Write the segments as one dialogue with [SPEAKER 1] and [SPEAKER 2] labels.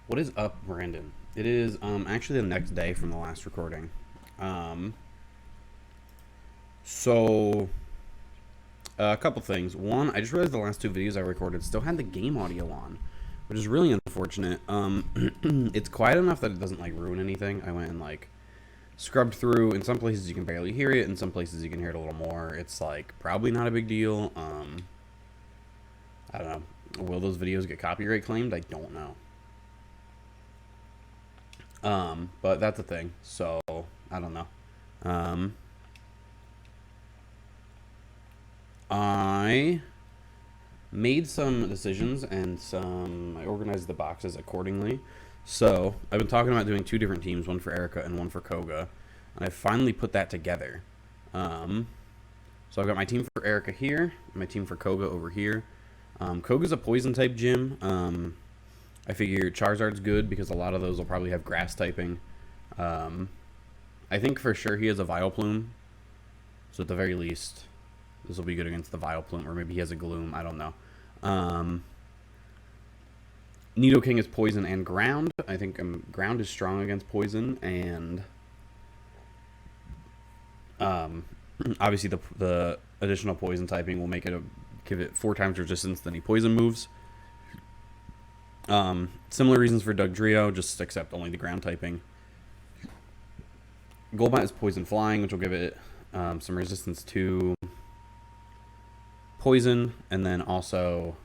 [SPEAKER 1] What is up, Brandon? It is actually the next day from the last recording. Um, so a couple things. One, I just realized the last two videos I recorded still had the game audio on, which is really unfortunate. It's quiet enough that it doesn't like ruin anything. I went and like scrubbed through. In some places you can barely hear it. In some places you can hear it a little more. It's like probably not a big deal. I don't know. Will those videos get copyright claimed? I don't know. But that's a thing. So I don't know. Um, I made some decisions and I organized the boxes accordingly. So I've been talking about doing two different teams, one for Erica and one for Koga, and I finally put that together. Um, so I've got my team for Erica here, and my team for Koga over here. Koga's a poison type gym. I figure Charizard's good because a lot of those will probably have grass typing. Um, I think for sure he has a Vileplume, so at the very least, this will be good against the Vileplume, or maybe he has a Gloom. I don't know. Um, Nidoking is poison and ground. I think ground is strong against poison, and um, obviously the additional poison typing will make it give it 4 times resistance than any poison moves. Similar reasons for Dugtrio, just except only the ground typing. Golbat is poison flying, which will give it some resistance to poison, and then also,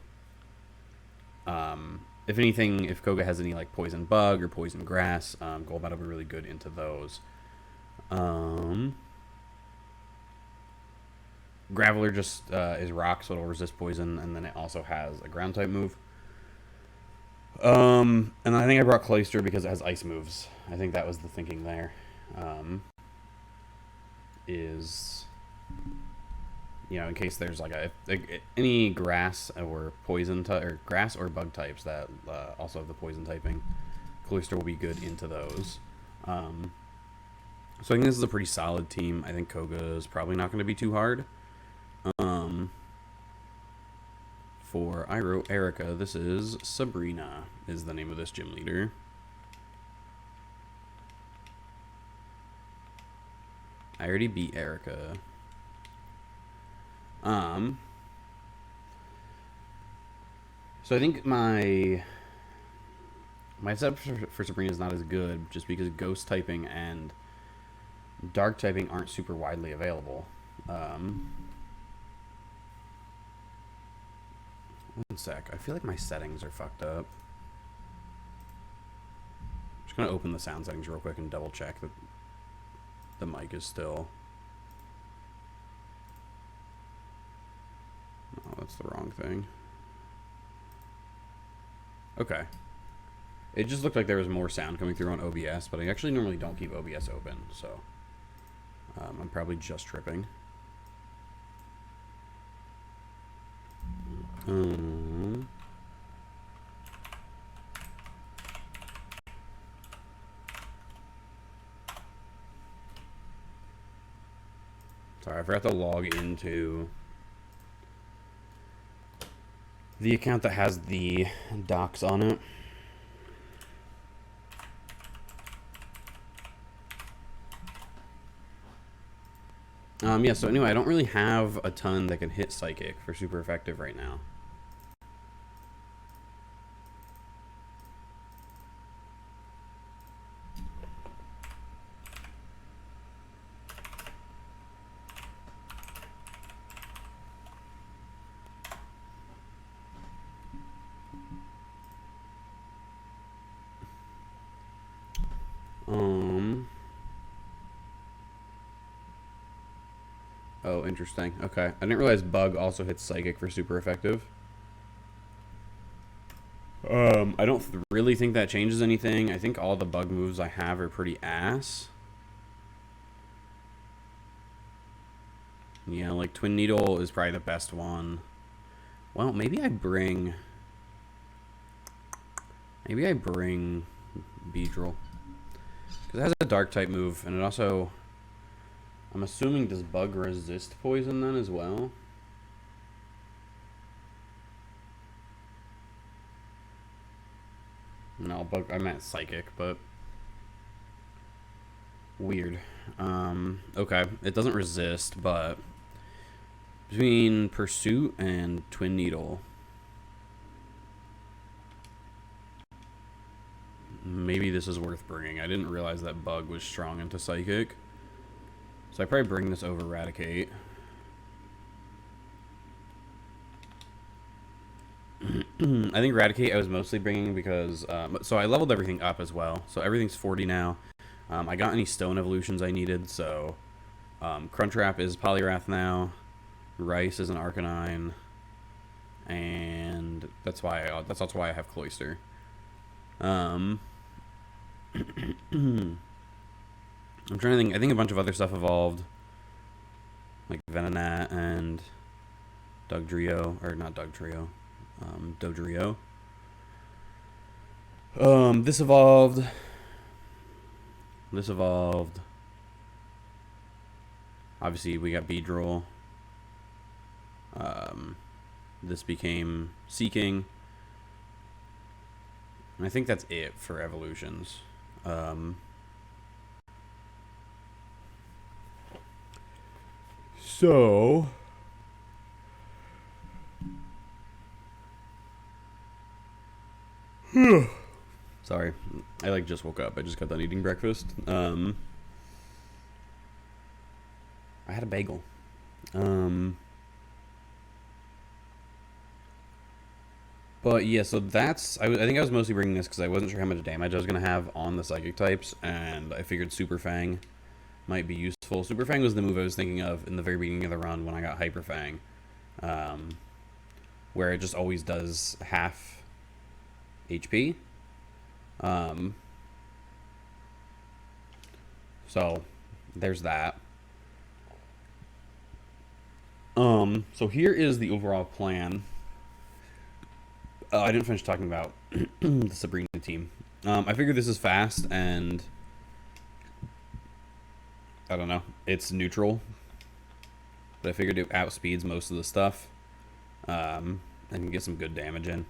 [SPEAKER 1] if anything, if Koga has any like poison bug or poison grass, Golbat will be really good into those. Graveler just is rock, so it'll resist poison, and then it also has a ground type move. And I think I brought Cloyster because it has ice moves. I think that was the thinking there. Is, in case there's like any grass or poison or grass or bug types that also have the poison typing, Cloyster will be good into those. So I think this is a pretty solid team. I think Koga is probably not going to be too hard. For Iroh Erica, this is Sabrina, is the name of this gym leader. I already beat Erica. So I think my setup for Sabrina is not as good, just because ghost typing and dark typing aren't super widely available. One sec. I feel like my settings are fucked up. I'm just gonna open the sound settings real quick and double check that the mic is still. Oh, that's the wrong thing. Okay. It just looked like there was more sound coming through on OBS, but I actually normally don't keep OBS open, so I'm probably just tripping. Sorry, I forgot to log into the account that has the docs on it. Yeah, so anyway, I don't really have a ton that can hit Psychic for super effective right now. Oh, interesting. Okay. I didn't realize Bug also hits Psychic for super effective. I don't really think that changes anything. I think all the Bug moves I have are pretty ass. Yeah, like Twin Needle is probably the best one. Well, maybe I bring Beedrill. Because it has a dark type move, and it also, I'm assuming, does Bug resist poison then as well? No, bug. I meant psychic, but weird. Okay, it doesn't resist, but between Pursuit and Twin Needle, maybe this is worth bringing. I didn't realize that bug was strong into psychic, so I probably bring this over Eradicate. I think Eradicate I was mostly bringing because, so I leveled everything up as well. So everything's 40 now. I got any stone evolutions I needed, so Crunchwrap is Polyrath now. Rice is an Arcanine. And that's also why I have Cloyster. I'm trying to think. I think a bunch of other stuff evolved. Like Venonat and Dugtrio, or not Dugtrio. Dodrio. This evolved. This evolved. Obviously, we got Beedrill. This became Seeking. And I think that's it for evolutions. So... Sorry, I just woke up. I just got done eating breakfast. I had a bagel. But yeah, so that's... I think I was mostly bringing this because I wasn't sure how much damage I was going to have on the psychic types, and I figured Super Fang might be useful. Super Fang was the move I was thinking of in the very beginning of the run when I got Hyper Fang, where it just always does half HP. So there's that. So here is the overall plan. I didn't finish talking about the Sabrina team. I figured this is fast and I don't know, it's neutral, but I figured it outspeeds most of the stuff, and can get some good damage in.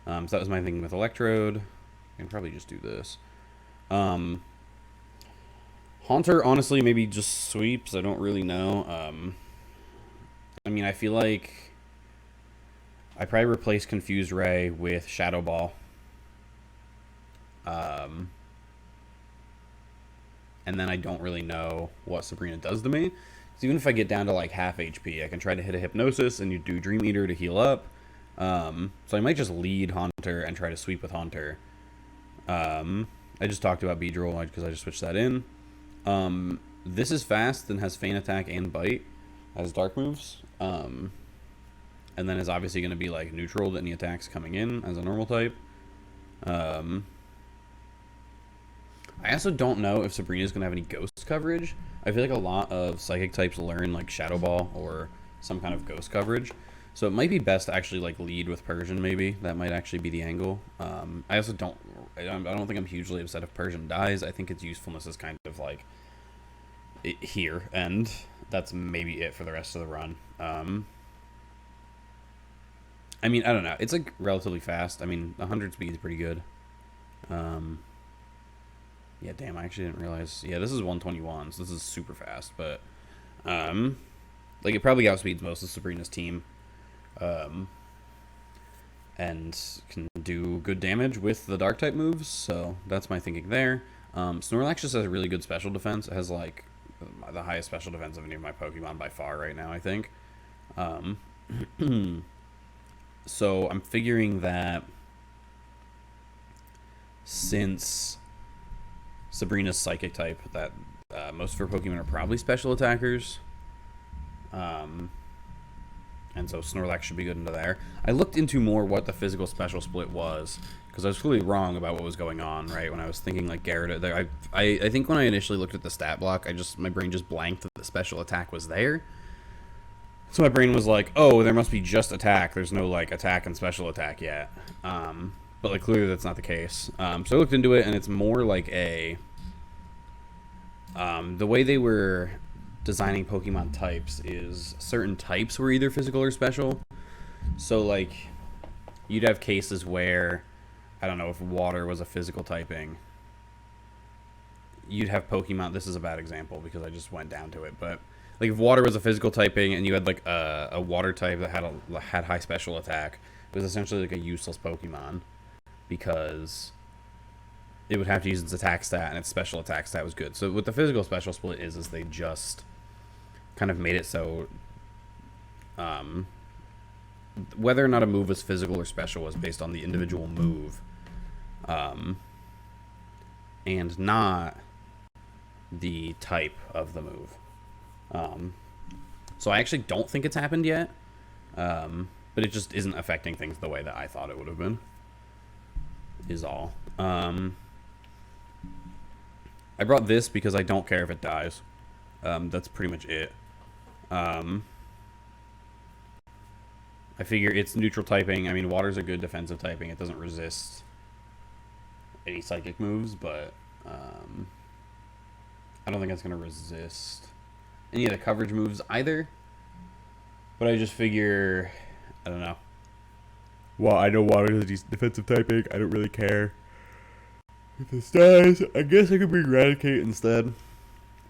[SPEAKER 1] So that was my thinking with Electrode. I can probably just do this. Haunter, honestly, maybe just sweeps. I don't really know. I mean, I feel like I probably replace Confused Ray with Shadow Ball. And then I don't really know what Sabrina does to me. So even if I get down to like half HP, I can try to hit a Hypnosis and you do Dream Eater to heal up. So I might just lead Haunter and try to sweep with Haunter. I just talked about Beedrill because I just switched that in. This is fast and has Feint Attack and Bite as dark moves. And then is obviously going to be like neutral to any attacks coming in as a normal type. I also don't know if Sabrina's going to have any ghost coverage. I feel like a lot of psychic types learn like Shadow Ball or some kind of ghost coverage. So it might be best to actually like lead with Persian maybe. That might actually be the angle. I also don't think I'm hugely upset if Persian dies. I think its usefulness is kind of like here, and that's maybe it for the rest of the run. I mean, I don't know. It's like relatively fast. I mean, 100 speed is pretty good. Yeah, damn, I actually didn't realize. Yeah, this is 121, so this is super fast, but like it probably outspeeds most of Sabrina's team. And can do good damage with the dark type moves, so that's my thinking there. Snorlax just has a really good special defense. It has like the highest special defense of any of my Pokemon by far right now, I think. So I'm figuring that since Sabrina's psychic type, that most of her Pokemon are probably special attackers. And so Snorlax should be good into there. I looked into more what the physical special split was, because I was clearly wrong about what was going on, right? When I was thinking like Gyarados, I think when I initially looked at the stat block, my brain just blanked that the special attack was there. So my brain was like, oh, there must be just attack. There's no like attack and special attack yet. But like clearly that's not the case. So I looked into it, and it's more like the way they were designing Pokemon types is certain types were either physical or special. So like you'd have cases where I don't know, if water was a physical typing, you'd have Pokemon. This is a bad example because I just went down to it, but like if water was a physical typing and you had like a water type that had high special attack, it was essentially like a useless Pokemon because it would have to use its attack stat and its special attack stat was good. So what the physical special split is they just kind of made it so whether or not a move was physical or special was based on the individual move, and not the type of the move. So I actually don't think it's happened yet, but it just isn't affecting things the way that I thought it would have been, is all. I brought this because I don't care if it dies. That's pretty much it. I figure it's neutral typing. I mean, water's a good defensive typing. It doesn't resist any psychic moves, but I don't think it's going to resist any of the coverage moves either. But I just figure, I don't know. Well, I know water is defensive typing. I don't really care if this dies. I guess I could bring Eradicate instead.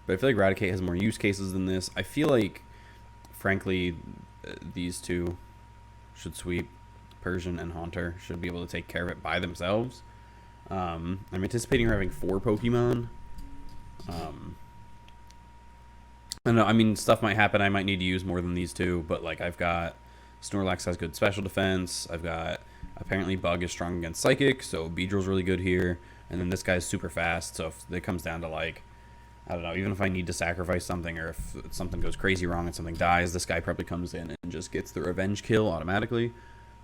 [SPEAKER 1] But I feel like Eradicate has more use cases than this. I feel like, frankly, these two should sweep. Persian and Haunter should be able to take care of it by themselves. I'm anticipating her having 4 Pokemon. I don't know. I mean, stuff might happen. I might need to use more than these two, but like I've got Snorlax has good special defense. I've got apparently Bug is strong against Psychic, so Beedrill's really good here. And then this guy's super fast, so if it comes down to like, I don't know, even if I need to sacrifice something or if something goes crazy wrong and something dies, this guy probably comes in and just gets the revenge kill automatically.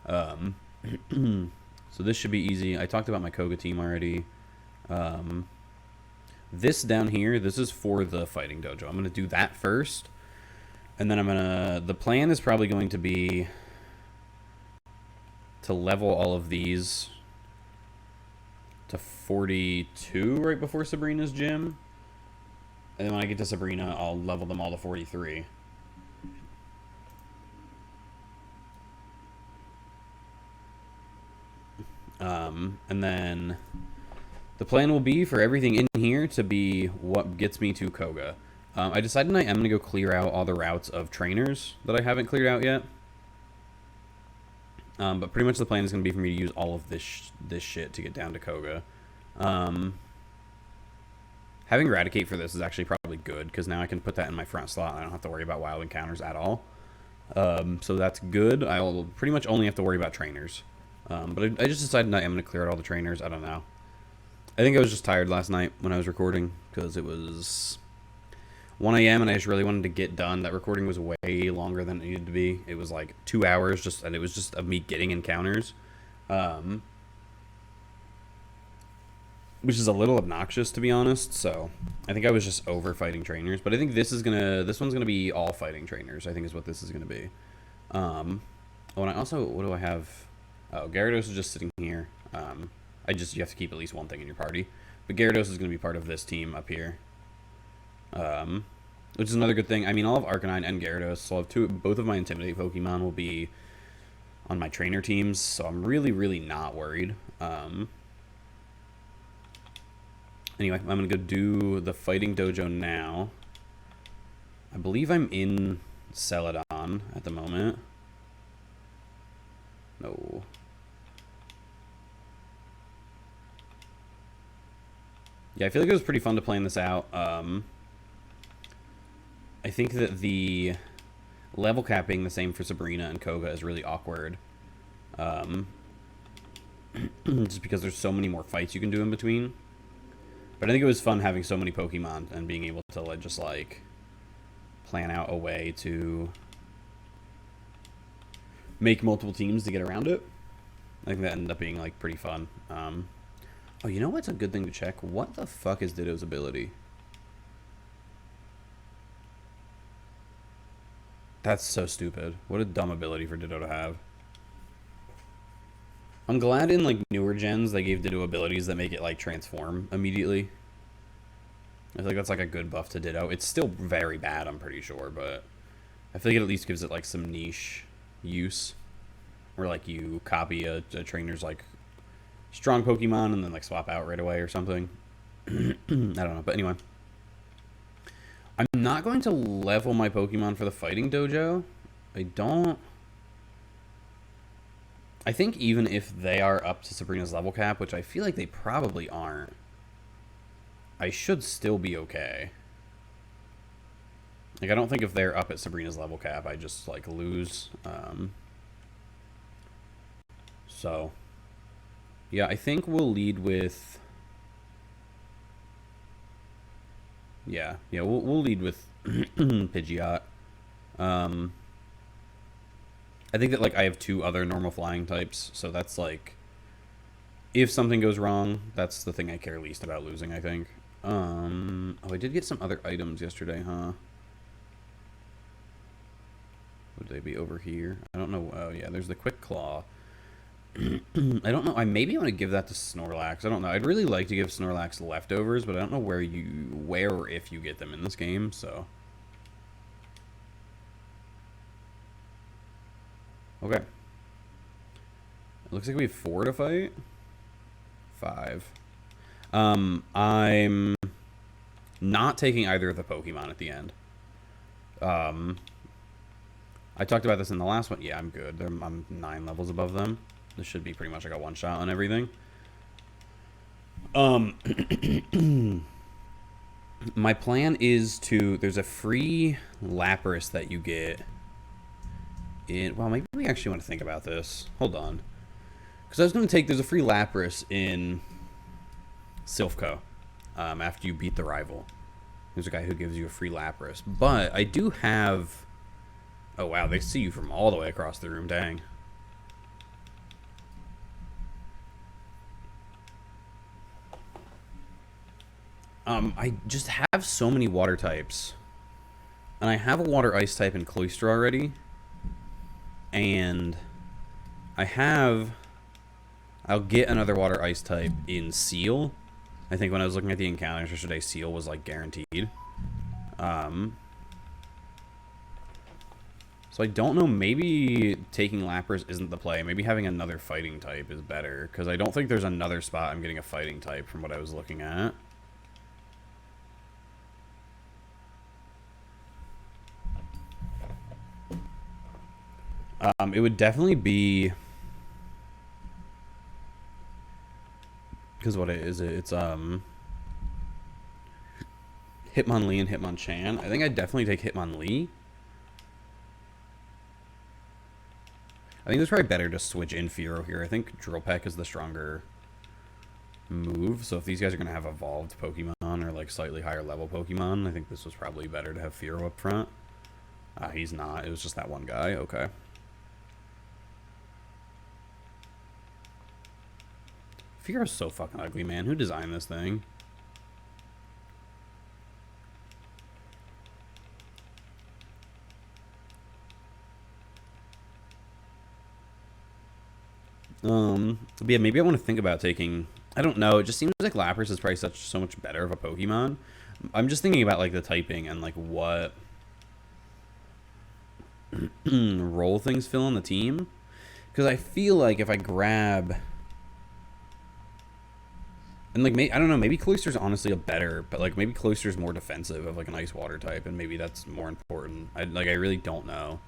[SPEAKER 1] So this should be easy. I talked about my Koga team already. This down here, this is for the fighting dojo. I'm going to do that first. And then the plan is probably going to be to level all of these to 42 right before Sabrina's gym. And then when I get to Sabrina, I'll level them all to 43. And then the plan will be for everything in here to be what gets me to Koga. I decided I am going to go clear out all the routes of trainers that I haven't cleared out yet. But pretty much the plan is going to be for me to use all of this shit to get down to Koga. Having Eradicate for this is actually probably good, because now I can put that in my front slot and I don't have to worry about wild encounters at all. So that's good. I'll pretty much only have to worry about trainers. But I just decided I am going to clear out all the trainers. I don't know. I think I was just tired last night when I was recording, because it was 1 a.m. and I just really wanted to get done. That recording was way longer than it needed to be. It was like 2 hours, and it was just of me getting encounters. Which is a little obnoxious, to be honest. So I think I was just over fighting trainers. But I think this one's gonna be all fighting trainers, I think is what this is gonna be. Oh, and I also, what do I have? Oh, Gyarados is just sitting here. You have to keep at least one thing in your party. But Gyarados is gonna be part of this team up here. Which is another good thing. I mean, I'll have Arcanine and Gyarados, so I'll have both of my Intimidate Pokemon will be on my trainer teams, so I'm really, really not worried. Anyway, I'm going to go do the Fighting Dojo now. I believe I'm in Celadon at the moment. No. Yeah, I feel like it was pretty fun to plan this out. I think that the level cap being the same for Sabrina and Koga is really awkward. Just because there's so many more fights you can do in between. But I think it was fun having so many Pokemon and being able to just plan out a way to make multiple teams to get around it. I think that ended up being pretty fun. Oh, you know what's a good thing to check? What the fuck is Ditto's ability? That's so stupid. What a dumb ability for Ditto to have. I'm glad in newer gens they gave Ditto abilities that make it transform immediately. I feel like that's a good buff to Ditto. It's still very bad, I'm pretty sure, but I feel like it at least gives it some niche use. Where you copy a trainer's strong Pokemon and then like swap out right away or something. I don't know, but anyway. I'm not going to level my Pokemon for the fighting dojo. I think even if they are up to Sabrina's level cap, which I feel like they probably aren't, I should still be okay. Like, I don't think if they're up at Sabrina's level cap, I just, like, lose. So, yeah, I think we'll lead with... Yeah, we'll lead with Pidgeot. I think that, like, I have 2 other normal flying types, so that's, like... If something goes wrong, that's the thing I care least about losing, I think. Oh, I did get some other items yesterday, huh? Would they be over here? I don't know. Oh, yeah, there's the Quick Claw. I don't know. I maybe want to give that to Snorlax. I don't know. I'd really like to give Snorlax leftovers, but I don't know where or if you get them in this game, so... Okay. It looks like we have 4 to fight. 5. I'm not taking either of the Pokemon at the end. I talked about this in the last one. Yeah, I'm good. I'm 9 levels above them. This should be pretty much like a one-shot on everything. My plan is to... There's a free Lapras that you get in... Well, maybe we actually want to think about this. Hold on. Because I was going to take... There's a free Lapras in Silph Co. After you beat the rival. There's a guy who gives you a free Lapras. But I do have... Oh, wow. They see you from all the way across the room. Dang. I just have so many water types. And I have a water ice type in Cloyster already. And I'll get another water ice type in Seal. I think when I was looking at the encounters yesterday, Seal was like guaranteed. So I don't know, maybe taking Lapras isn't the play. Maybe having another fighting type is better. Because I don't think there's another spot I'm getting a fighting type from what I was looking at. It would definitely be... Because what it is, it's Hitmonlee and Hitmonchan. I think I'd definitely take Hitmonlee. I think it's probably better to switch in Fearow here. I think Drill Peck is the stronger move. So if these guys are going to have evolved Pokemon or like slightly higher level Pokemon, I think this was probably better to have Fearow up front. He's not. It was just that one guy. Okay. Fearow's so fucking ugly, man. Who designed this thing? But yeah, maybe I want to think about taking... I don't know. It just seems like Lapras is probably so much better of a Pokemon. I'm just thinking about like the typing and like what role things fill on the team. Because I feel like if I grab... And like, I don't know, maybe Cloyster's honestly a better, but like maybe Cloyster's more defensive of like an ice water type, and maybe that's more important. I really don't know.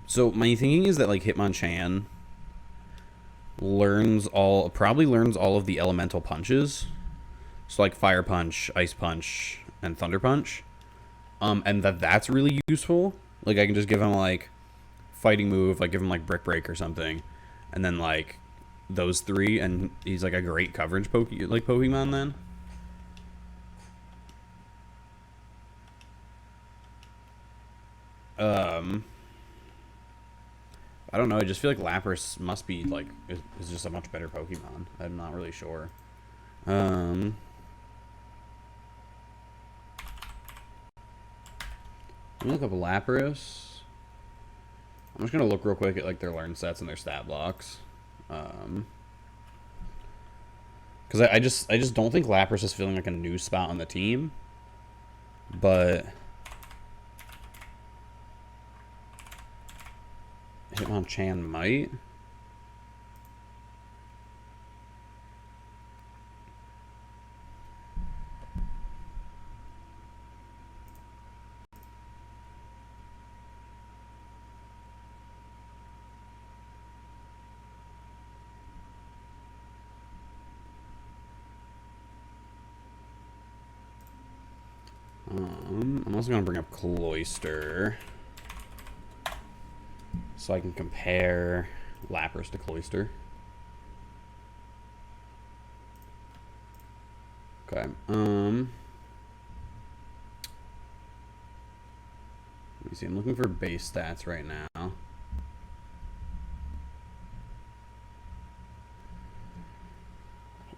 [SPEAKER 1] So my thinking is that like Hitmonchan probably learns all of the elemental punches. So like Fire Punch, Ice Punch, and Thunder Punch. And that's really useful. Like I can just give him like fighting move, like give him like Brick Break or something, and then like those 3, and he's like a great coverage Pokemon then. I don't know. I just feel like Lapras must be like is just a much better Pokemon. I'm not really sure. Let me look up Lapras. I'm just gonna look real quick at like their learn sets and their stat blocks, because I just don't think Lapras is feeling like a new spot on the team. but Hitmonchan might. I'm also going to bring up Cloyster so I can compare Lapras to Cloyster. Okay. Let me see. I'm looking for base stats right now.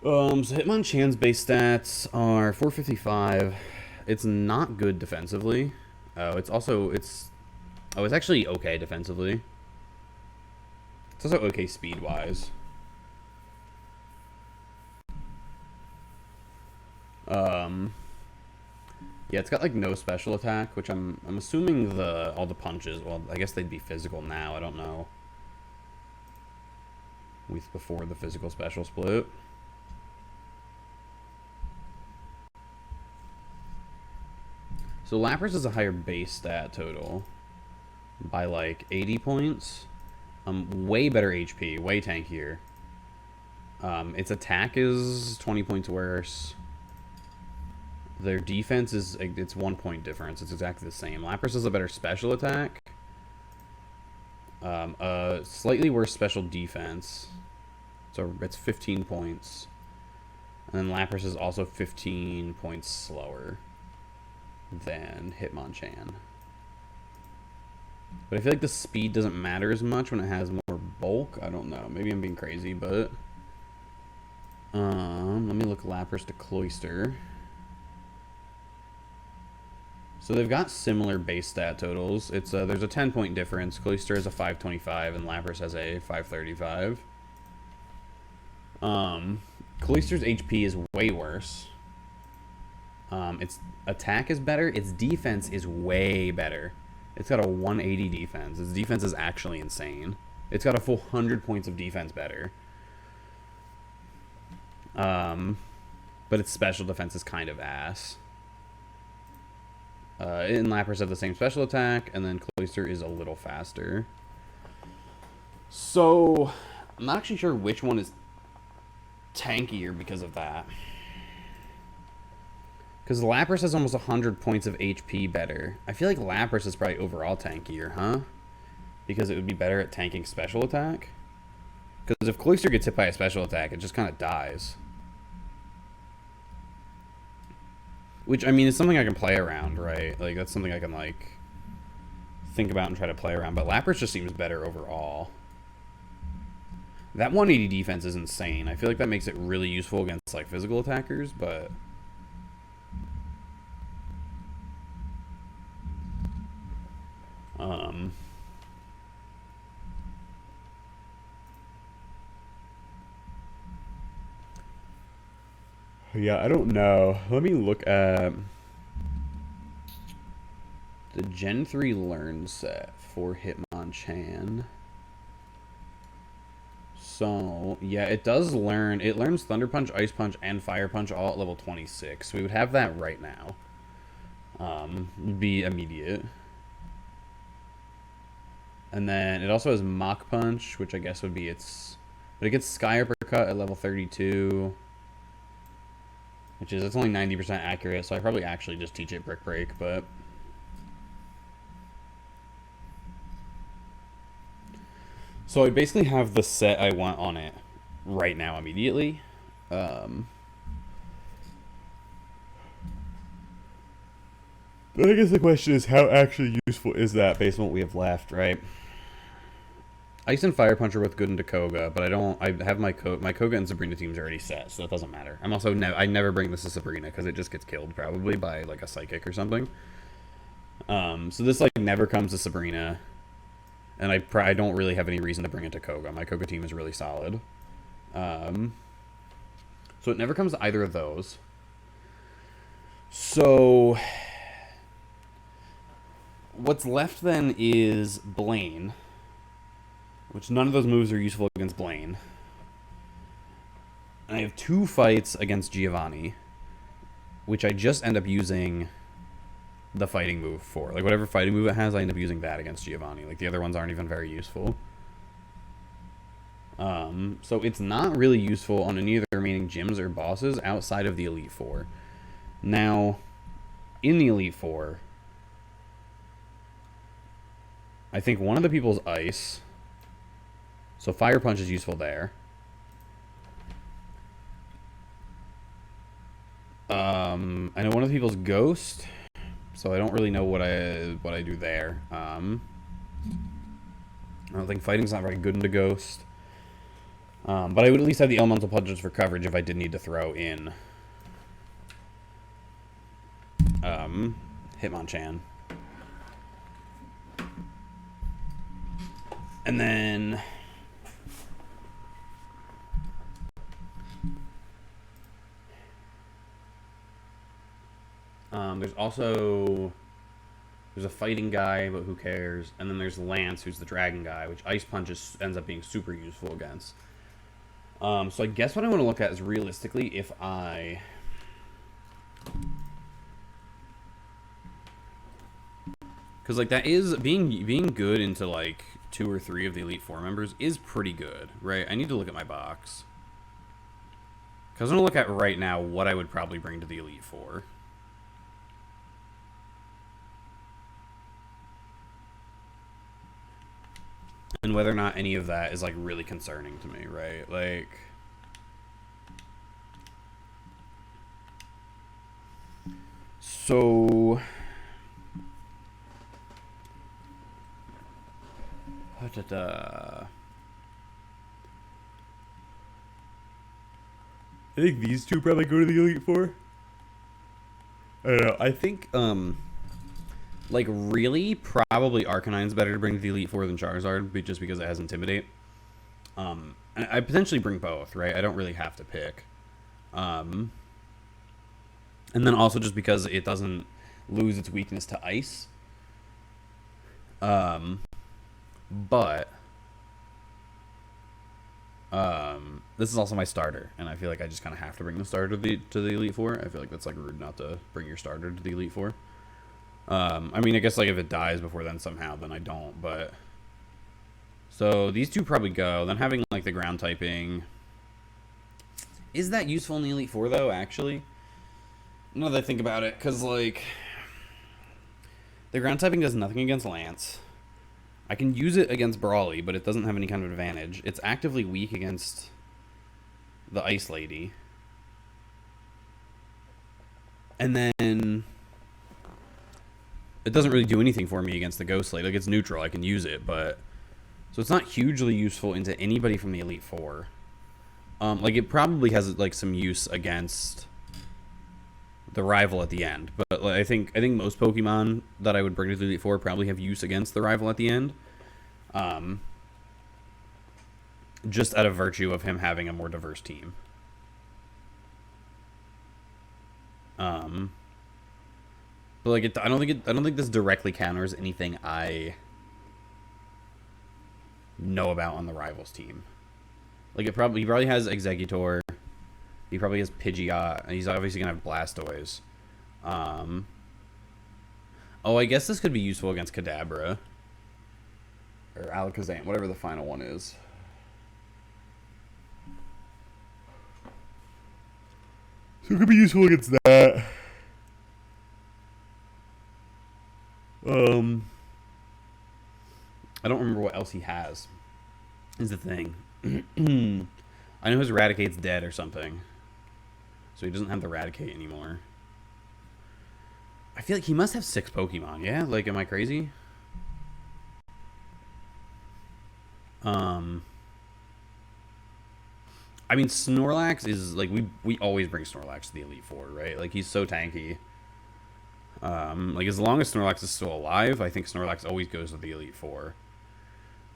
[SPEAKER 1] So Hitmonchan's base stats are 455. It's not good defensively. It's actually okay defensively. It's also okay speed-wise. Yeah, it's got like no special attack, which I'm assuming all the punches. Well, I guess they'd be physical now. I don't know. Before the physical special split. So Lapras is a higher base stat total by like 80 points. Way better HP, way tankier. Its attack is 20 points worse. Their defense is, it's 1 point difference. It's exactly the same. Lapras has a better special attack. Slightly worse special defense. So it's 15 points. And then Lapras is also 15 points slower than Hitmonchan. But I feel like the speed doesn't matter as much when it has more bulk. I don't know. Maybe I'm being crazy, but let me look Lapras to Cloyster. So they've got similar base stat totals. It's there's a 10-point difference. Cloyster has a 525 and Lapras has a 535. Cloyster's HP is way worse. Its attack is better. Its defense is way better. It's got a 180 defense. Its defense is actually insane. It's got a full 100 points of defense better. But its special defense is kind of ass. And Lapras have the same special attack, and then Cloyster is a little faster. So, I'm not actually sure which one is tankier because of that. Because Lapras has almost 100 points of HP better. I feel like Lapras is probably overall tankier, huh? Because it would be better at tanking special attack. Because if Cloyster gets hit by a special attack, it just kind of dies. Which, I mean, is something I can play around, right? Like, that's something I can, like, think about and try to play around. But Lapras just seems better overall. That 180 defense is insane. I feel like that makes it really useful against, like, physical attackers, but yeah, I don't know. Let me look at the Gen 3 Learn set for Hitmonchan. So, yeah, it does learn. It learns Thunder Punch, Ice Punch, and Fire Punch all at level 26. So we would have that right now. Would be immediate. And then it also has Mach Punch, which I guess would be its... But it gets Sky Uppercut at level 32. Which is, it's only 90% accurate, so I probably actually just teach it Brick Break, but... So I basically have the set I want on it right now immediately. But I guess the question is, how actually useful is that based on what we have left, right? Ice and Fire Punch are both good into Koga, but I have my Koga and Sabrina teams already set, so that doesn't matter. I'm also, I never bring this to Sabrina because it just gets killed probably by like a Psychic or something. So this like never comes to Sabrina, and I don't really have any reason to bring it to Koga. My Koga team is really solid. So it never comes to either of those. So what's left then is Blaine, which none of those moves are useful against Blaine. And I have 2 fights against Giovanni, which I just end up using the fighting move for. Like, whatever fighting move it has, I end up using that against Giovanni. Like, the other ones aren't even very useful. So it's not really useful on any of the remaining gyms or bosses outside of the Elite Four. Now, in the Elite Four, I think one of the people's Ice. So Fire Punch is useful there. I know one of the people's Ghost, so I don't really know what I do there. I don't think fighting's not very good into Ghost. But I would at least have the Elemental Punches for coverage if I did need to throw in Hitmonchan. And then there's a fighting guy, but who cares? And then there's Lance, who's the dragon guy, which Ice Punch ends up being super useful against. So I guess what I want to look at is realistically if I... Because, like, that is... Being good into, like, 2 or 3 of the Elite Four members is pretty good, right? I need to look at my box. Because I'm going to look at right now what I would probably bring to the Elite Four. And whether or not any of that is, like, really concerning to me, right? Like... So... I think these 2 probably go to the Elite Four. I don't know. I think, like, really, probably Arcanine's better to bring to the Elite Four than Charizard, just because it has Intimidate. I potentially bring both, right? I don't really have to pick. And then also just because it doesn't lose its weakness to Ice. But this is also my starter, and I feel like I just kind of have to bring the starter to the Elite Four. I feel like that's, like, rude not to bring your starter to the Elite Four. I mean, I guess, like, if it dies before then somehow, then I don't, but... So, these 2 probably go. Then having, like, the ground typing... Is that useful in the Elite Four, though, actually? Now that I think about it, because, like... The ground typing does nothing against Lance. I can use it against Brawly, but it doesn't have any kind of advantage. It's actively weak against the Ice Lady. And then... It doesn't really do anything for me against the Ghost Lady. Like, it's neutral. I can use it, but... So it's not hugely useful into anybody from the Elite Four. Like, it probably has, like, some use against the rival at the end. But like, I think most Pokemon that I would bring to the Elite Four probably have use against the rival at the end. Just out of virtue of him having a more diverse team. But like, I don't think this directly counters anything I know about on the rivals team. Like, he probably has Exeggutor. He probably has Pidgeot. And he's obviously gonna have Blastoise. Oh, I guess this could be useful against Kadabra or Alakazam, whatever the final one is. So it could be useful against that. I don't remember what else he has. Is the thing. I know his Eradicate's dead or something. So he doesn't have the Eradicate anymore. I feel like he must have 6 Pokemon, yeah? Like, am I crazy? I mean, Snorlax is, like, we always bring Snorlax to the Elite Four, right? Like, he's so tanky. Like, as long as Snorlax is still alive, I think Snorlax always goes to the Elite Four.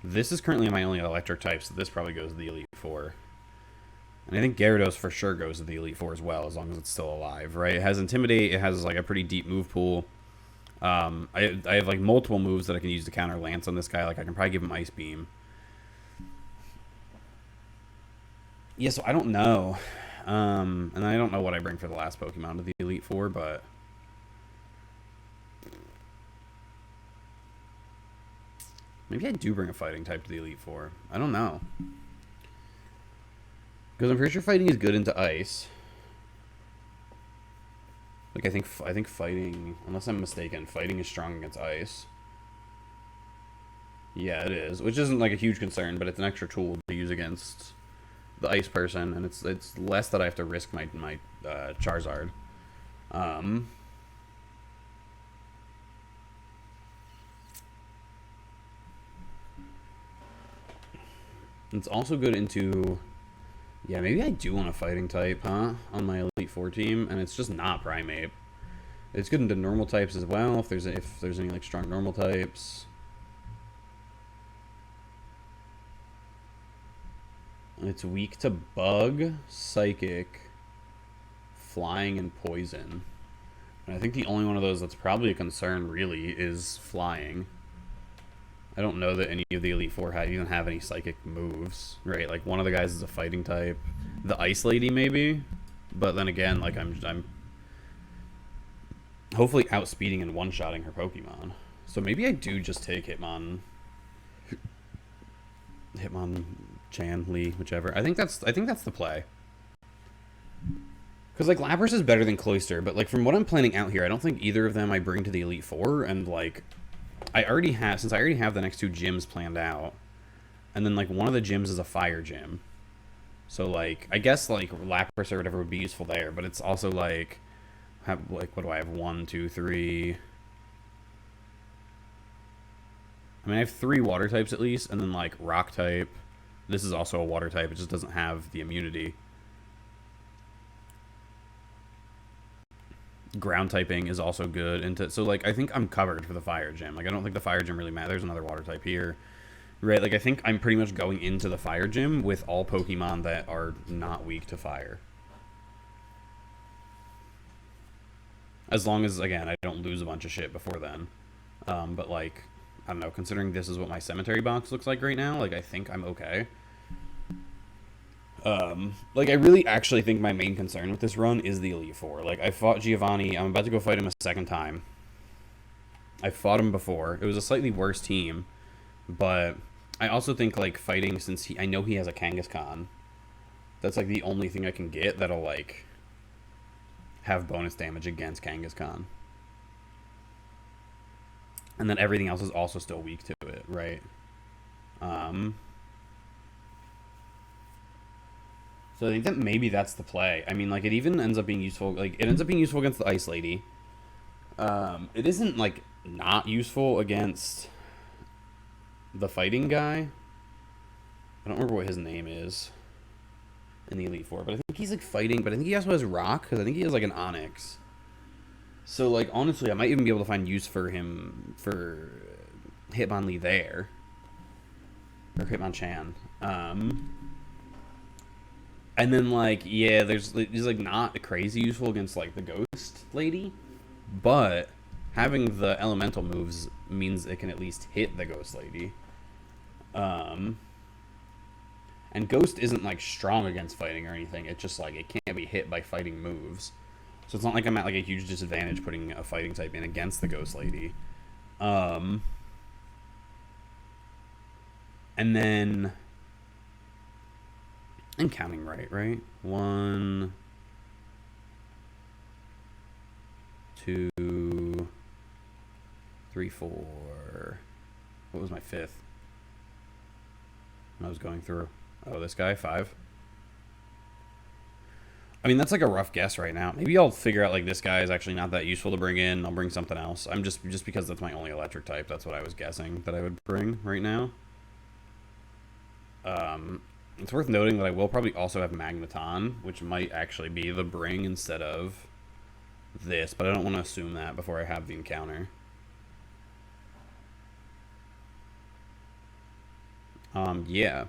[SPEAKER 1] This is currently my only electric type, so this probably goes to the Elite Four. And I think Gyarados for sure goes to the Elite Four as well, as long as it's still alive, right? It has Intimidate, it has, like, a pretty deep move pool. I have like multiple moves that I can use to counter Lance on this guy. Like I can probably give him Ice Beam. Yeah, so I don't know. And I don't know what I bring for the last Pokemon to the Elite Four, but maybe I do bring a fighting type to the Elite Four. I don't know. Because I'm pretty sure fighting is good into ice. Like I think fighting, unless I'm mistaken, fighting is strong against ice. Yeah, it is, which isn't like a huge concern, but it's an extra tool to use against the ice person, and it's less that I have to risk my Charizard. It's also good into, yeah, maybe I do want a fighting type, huh, on my Elite Four team, and it's just not Primeape. It's good into normal types as well, if there's any like strong normal types. It's weak to Bug, Psychic, Flying, and Poison. And I think the only one of those that's probably a concern, really, is Flying. I don't know that any of the Elite Four even have any Psychic moves, right? Like, one of the guys is a fighting type. The Ice Lady, maybe? But then again, like, I'm hopefully outspeeding and one-shotting her Pokemon. So maybe I do just take Hitmonchan, Lee, whichever. I think that's the play. Because, like, Lapras is better than Cloyster, but, like, from what I'm planning out here, I don't think either of them I bring to the Elite Four, and, like, since I already have the next two gyms planned out, and then, like, one of the gyms is a fire gym. So, like, I guess, like, Lapras or whatever would be useful there, but it's also, like, what do I have? 1, 2, 3. I mean, I have 3 water types at least, and then, like, rock type. This is also a water type, it just doesn't have the immunity. Ground typing is also good. So, like, I think I'm covered for the fire gym. Like, I don't think the fire gym really matters. There's another water type here. Right, like, I think I'm pretty much going into the fire gym with all Pokemon that are not weak to fire. As long as, again, I don't lose a bunch of shit before then. But, like, I don't know, considering this is what my cemetery box looks like right now, like, I think I'm okay. Like, I really actually think my main concern with this run is the Elite Four. Like, I fought Giovanni. I'm about to go fight him a second time. I fought him before. It was a slightly worse team. But I also think, like, fighting, since I know he has a Kangaskhan, that's, like, the only thing I can get that'll, like, have bonus damage against Kangaskhan. And then everything else is also still weak to it, right? So I think that maybe that's the play. I mean, like, it even ends up being useful. Like, it ends up being useful against the Ice Lady. It isn't, like, not useful against the fighting guy. I don't remember what his name is in the Elite Four, but I think he's, like, fighting. But I think he also has Rock, because I think he has, like, an Onyx. So, like, honestly, I might even be able to find use for him, for Hitmonlee there. Or Hitmonchan. And then, like, yeah, he's, like, not crazy useful against, like, the Ghost Lady. But having the elemental moves means it can at least hit the Ghost Lady. And Ghost isn't, like, strong against fighting or anything. It's just, like, it can't be hit by fighting moves. So it's not like I'm at, like, a huge disadvantage putting a fighting type in against the Ghost Lady. And then I'm counting right? 1, 2, 3, 4. What was my 5th? I was going through. Oh, this guy, 5. I mean, that's, like, a rough guess right now. Maybe I'll figure out, like, this guy is actually not that useful to bring in. I'll bring something else. I'm just because that's my only electric type. That's what I was guessing that I would bring right now. It's worth noting that I will probably also have Magneton, which might actually be the bring instead of this, but I don't want to assume that before I have the encounter. Yeah.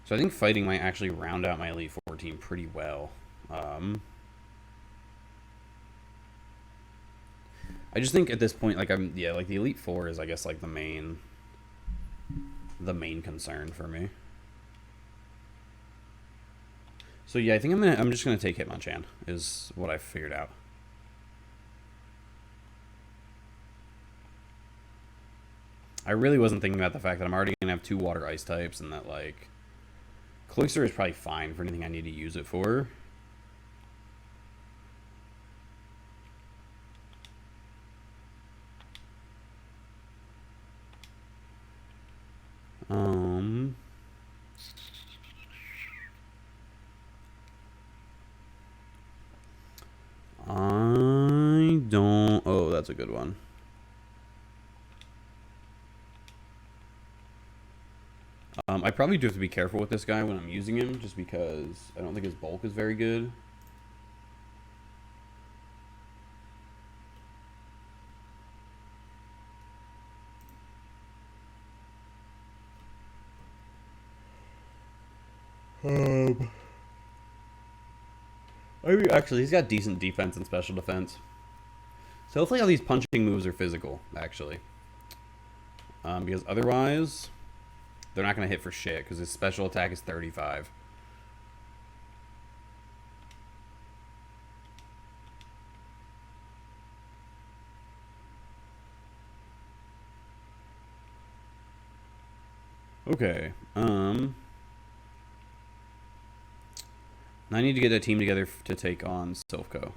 [SPEAKER 1] So I think fighting might actually round out my Elite Four team pretty well. I just think at this point, like like the Elite Four is, I guess, like the main concern for me. So yeah, I think I'm just gonna take Hitmonchan is what I figured out. I really wasn't thinking about the fact that I'm already gonna have 2 water ice types, and that like Cloyster is probably fine for anything I need to use it for. I don't. Oh, that's a good one. I probably do have to be careful with this guy when I'm using him, just because I don't think his bulk is very good. Actually, he's got decent defense and special defense. So hopefully all these punching moves are physical, actually. Because otherwise, they're not going to hit for shit, because his special attack is 35. Okay. I need to get a team together to take on Sliph Co.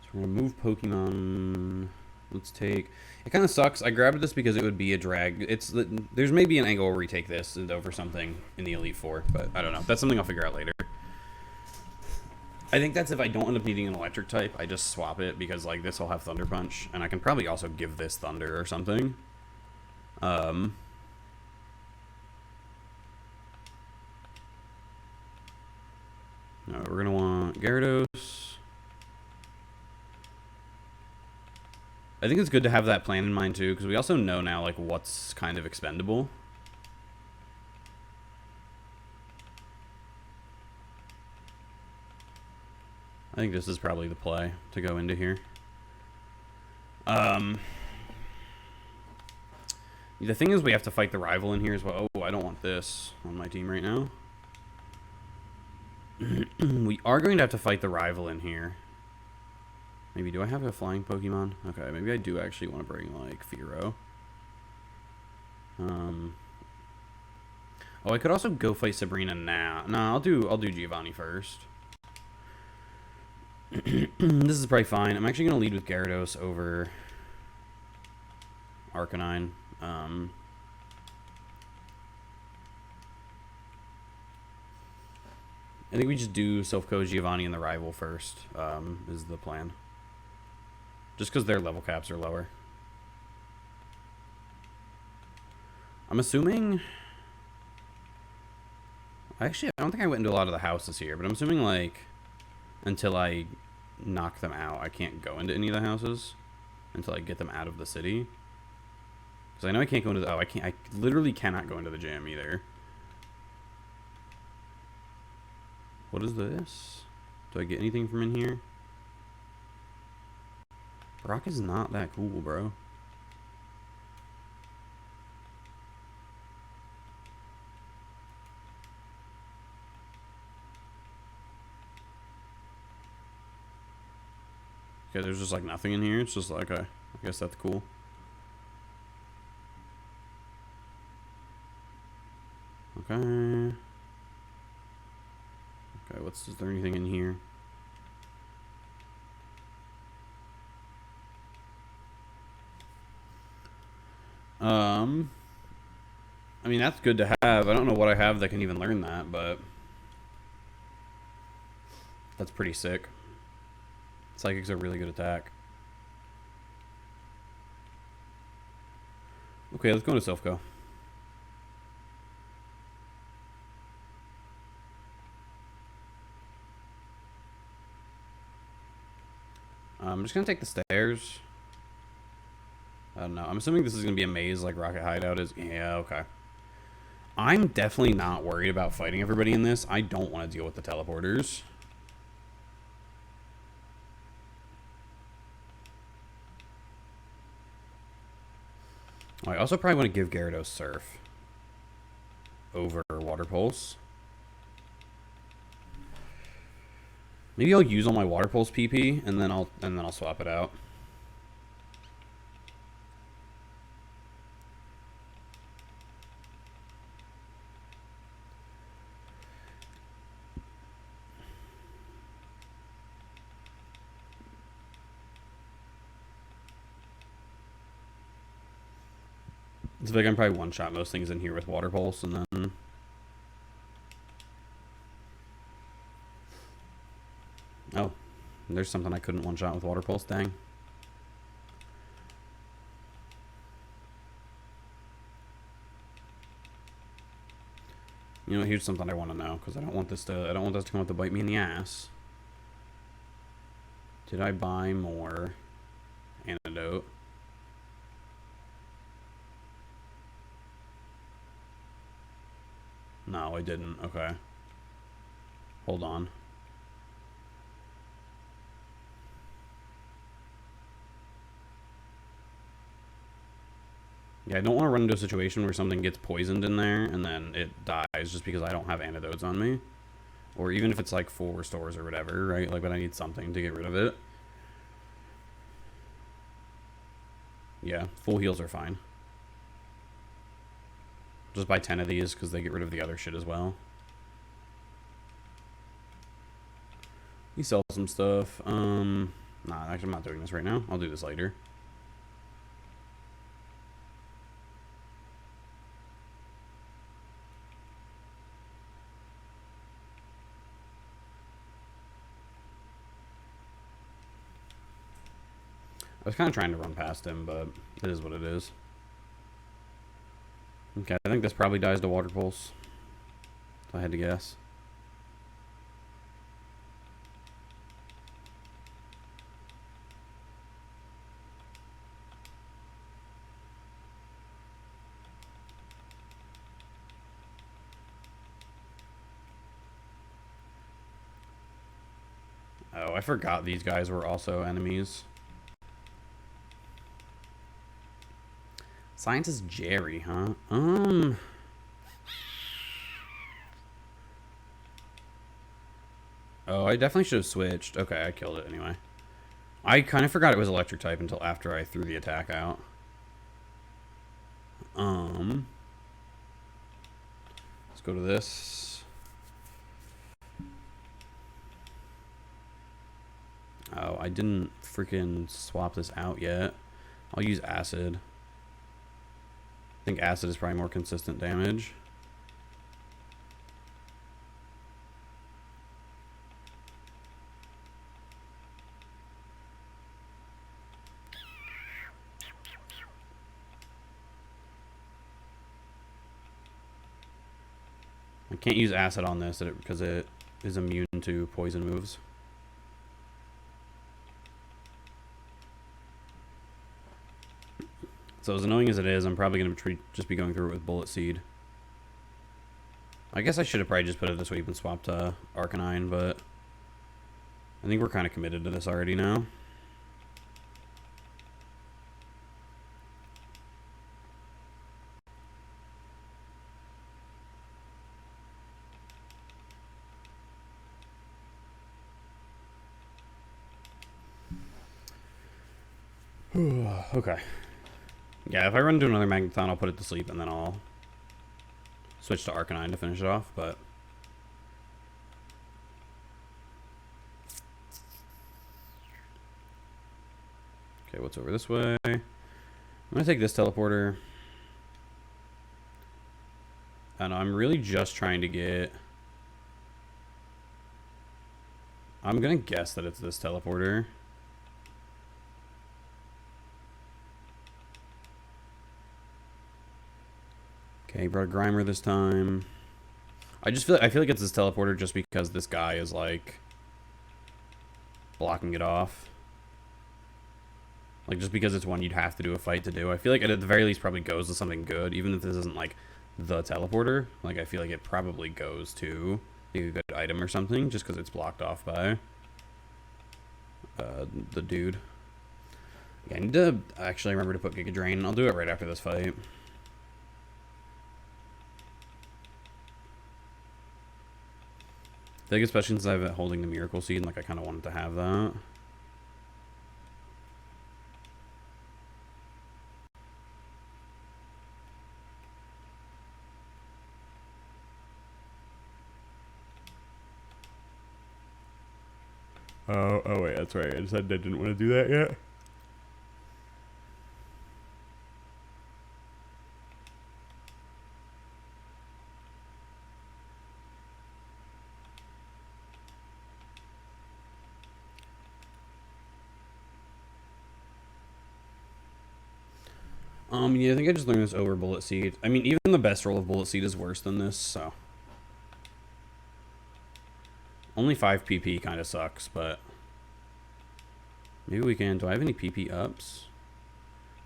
[SPEAKER 1] So we're going to move Pokemon. Let's take... It kind of sucks. I grabbed this because it would be a drag. There's maybe an angle where we take this over something in the Elite Four, but I don't know. That's something I'll figure out later. I think that's if I don't end up needing an electric type, I just swap it, because like this will have Thunder Punch, and I can probably also give this Thunder or something. No, we're gonna want Gyarados. I think it's good to have that plan in mind too, because we also know now like what's kind of expendable. I think this is probably the play to go into here. The thing is, we have to fight the rival in here as well. Oh, I don't want this on my team right now. We are going to have to fight the rival in here. Maybe, do I have a flying Pokemon? Okay, maybe I do actually want to bring, like, Fearow. Oh, I could also go fight Sabrina now. No, I'll do Giovanni first. This is probably fine. I'm actually going to lead with Gyarados over Arcanine. I think we just do Sliph Co, Giovanni, and the rival first, is the plan. Just because their level caps are lower. I'm assuming... Actually, I don't think I went into a lot of the houses here, but I'm assuming, like, until I knock them out, I can't go into any of the houses until I get them out of the city. Because I know I can't go into the... Oh, I can't... I literally cannot go into the gym either. What is this? Do I get anything from in here? Brock is not that cool, bro. Okay, there's just like nothing in here. It's just like, okay, I guess that's cool. Okay. Okay, is there anything in here? I mean, that's good to have. I don't know what I have that can even learn that, but that's pretty sick. Psychic's a really good attack. Okay, let's go into Silph Co. I'm just going to take the stairs. I don't know. I'm assuming this is going to be a maze like Rocket Hideout is. Yeah, okay. I'm definitely not worried about fighting everybody in this. I don't want to deal with the teleporters. I also probably want to give Gyarados Surf over Water Pulse. Maybe I'll use all my Water Pulse PP and then I'll swap it out. It's like I can probably one-shot most things in here with Water Pulse, and then... Oh, there's something I couldn't one-shot with Water Pulse, dang. You know, here's something I want to know, because I don't want this to come up to bite me in the ass. Did I buy more antidote? No, I didn't. Okay. Hold on. Yeah, I don't want to run into a situation where something gets poisoned in there and then it dies just because I don't have antidotes on me. Or even if it's like full restores or whatever, right? Like, but I need something to get rid of it. Yeah, full heals are fine. Just buy 10 of these because they get rid of the other shit as well. We sell some stuff. Nah, actually I'm not doing this right now. I'll do this later. I was kind of trying to run past him, but it is what it is. Okay, I think this probably dies to Water Pulse, if I had to guess. Oh, I forgot these guys were also enemies. Scientist Jerry, huh? Oh, I definitely should have switched. Okay, I killed it anyway. I kind of forgot it was electric type until after I threw the attack out. Let's go to this. Oh, I didn't freaking swap this out yet. I'll use acid. I think acid is probably more consistent damage. I can't use acid on this because it is immune to poison moves. So as annoying as it is, I'm probably going to just be going through it with Bullet Seed. I guess I should have probably just put it this way and swapped Arcanine, but I think we're kind of committed to this already now. Okay. Yeah, if I run into another Magneton, I'll put it to sleep, and then I'll switch to Arcanine to finish it off, but... Okay, what's over this way? I'm going to take this teleporter. And I'm really just trying to get... I'm going to guess that it's this teleporter. Okay, brought a Grimer this time. I feel like it's this teleporter just because this guy is like blocking it off. Like just because it's one you'd have to do a fight to do. I feel like it at the very least probably goes to something good, even if this isn't like the teleporter. Like, I feel like it probably goes to a good item or something, just because it's blocked off by the dude. Yeah, I need to actually remember to put Giga Drain. I'll do it right after this fight. I think especially since I've been holding the Miracle Seed, like, I kind of wanted to have that. Oh wait, that's right. I said I didn't want to do that yet. Yeah, I think I just learned this over Bullet Seed. I mean, even the best roll of Bullet Seed is worse than this, so. Only 5 PP kind of sucks, but maybe we can. Do I have any PP ups?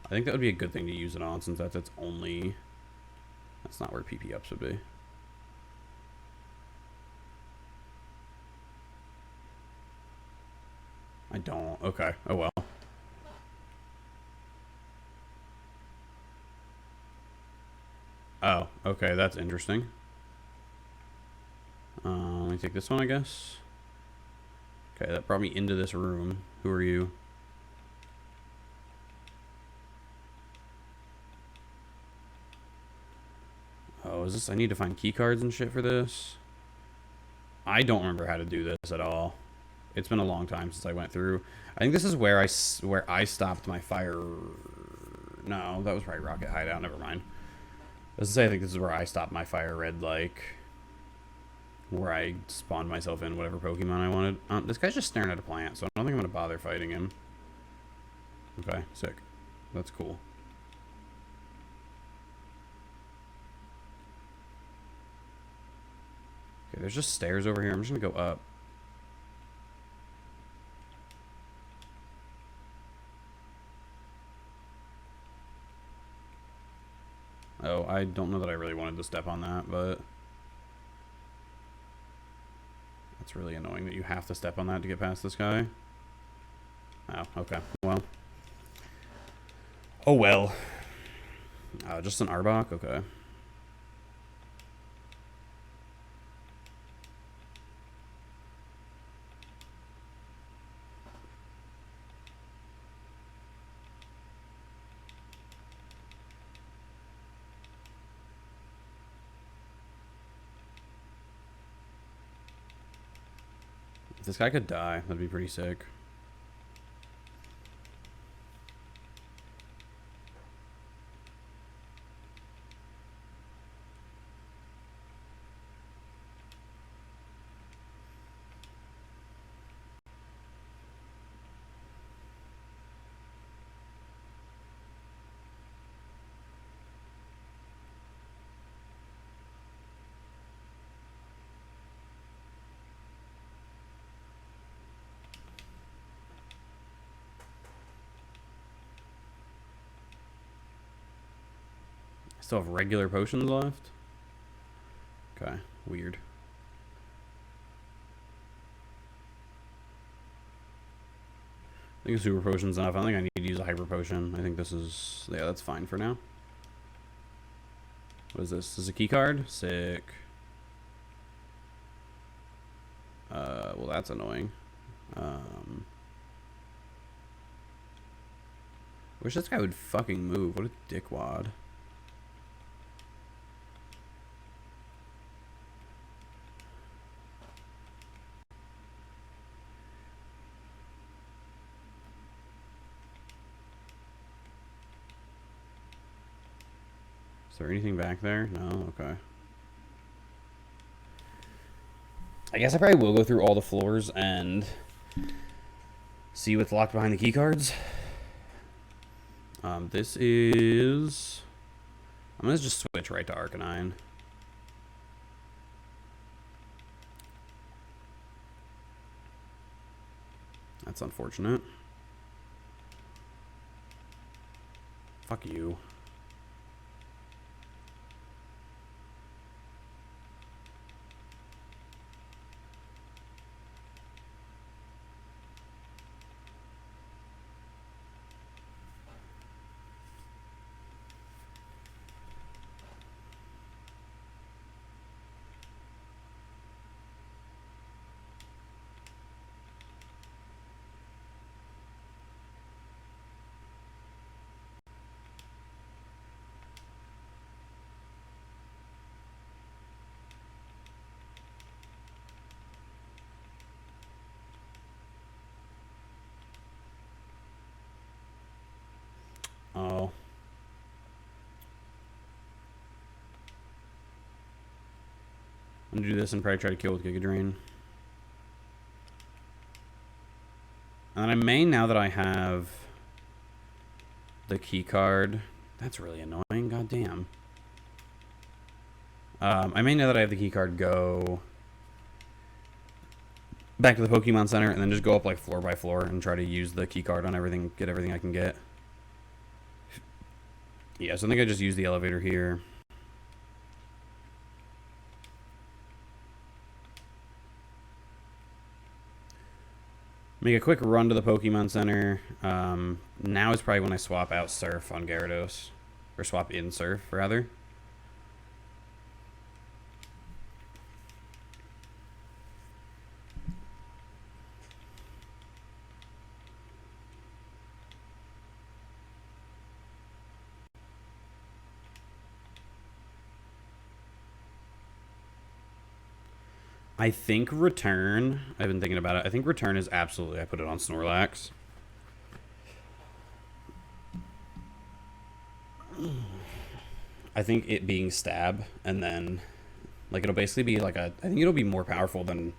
[SPEAKER 1] I think that would be a good thing to use it on, since that's its only. That's not where PP ups would be. I don't. Okay. Oh well. Oh, okay. That's interesting. Let me take this one, I guess. Okay, that brought me into this room. Who are you? Oh, is this? I need to find key cards and shit for this. I don't remember how to do this at all. It's been a long time since I went through. I think this is where I stopped my fire. No, that was probably Rocket Hideout. Never mind. I was gonna say, I think this is where I stopped my fire red, like, where I spawned myself in whatever Pokemon I wanted. This guy's just staring at a plant, so I don't think I'm gonna bother fighting him. Okay, sick. That's cool. Okay, there's just stairs over here. I'm just gonna go up. Oh, I don't know that I really wanted to step on that, but that's really annoying that you have to step on that to get past this guy. Oh, okay. Well. Oh, well. Just an Arbok? Okay. If this guy could die, that'd be pretty sick. Still have regular potions left? Okay, weird. I think a super potion's enough. I think I need to use a hyper potion. I think this is... Yeah, that's fine for now. What is this? This is a key card? Sick. Well, that's annoying. Wish this guy would fucking move. What a dickwad. Is there anything back there? No? Okay. I guess I probably will go through all the floors and see what's locked behind the key cards. This is... I'm going to just switch right to Arcanine. That's unfortunate. Fuck you. I'm gonna do this and probably try to kill with Giga Drain. And I may, now that I have the key card. That's really annoying. God damn. I may, now that I have the key card, go back to the Pokemon Center and then just go up like floor by floor and try to use the key card on everything, get everything I can get. Yeah, so I think I just use the elevator here. Make a quick run to the Pokemon Center. Now is probably when I swap out Surf on Gyarados. Or swap in Surf, rather. I think Return, I've been thinking about it. I think Return is absolutely, I put it on Snorlax. I think it being Stab, and then, like, it'll basically be like I think it'll be more powerful than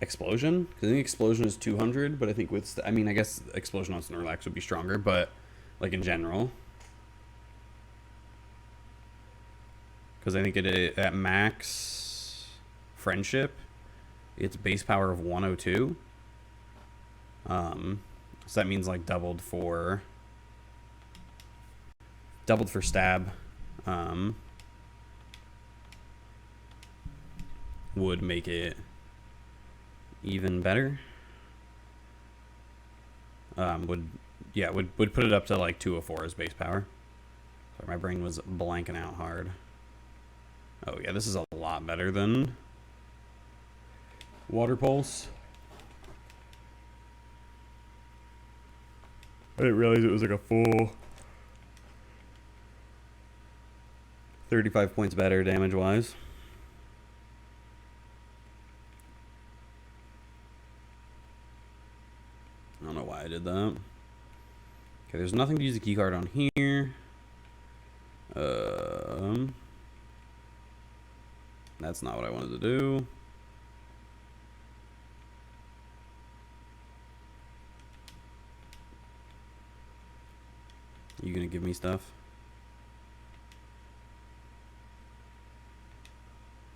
[SPEAKER 1] Explosion. Because I think Explosion is 200, but I think with, I mean, I guess Explosion on Snorlax would be stronger, but, like, in general. Because I think it at max Friendship, it's base power of 102. So that means, like, doubled for Stab. Would make it even better. Would put it up to like 204 as base power. Sorry, my brain was blanking out hard. Oh yeah, this is a lot better than Water Pulse. I didn't realize it was like a full 35 points better damage-wise. I don't know why I did that. Okay, there's nothing to use the key card on here. That's not what I wanted to do. You gonna give me stuff?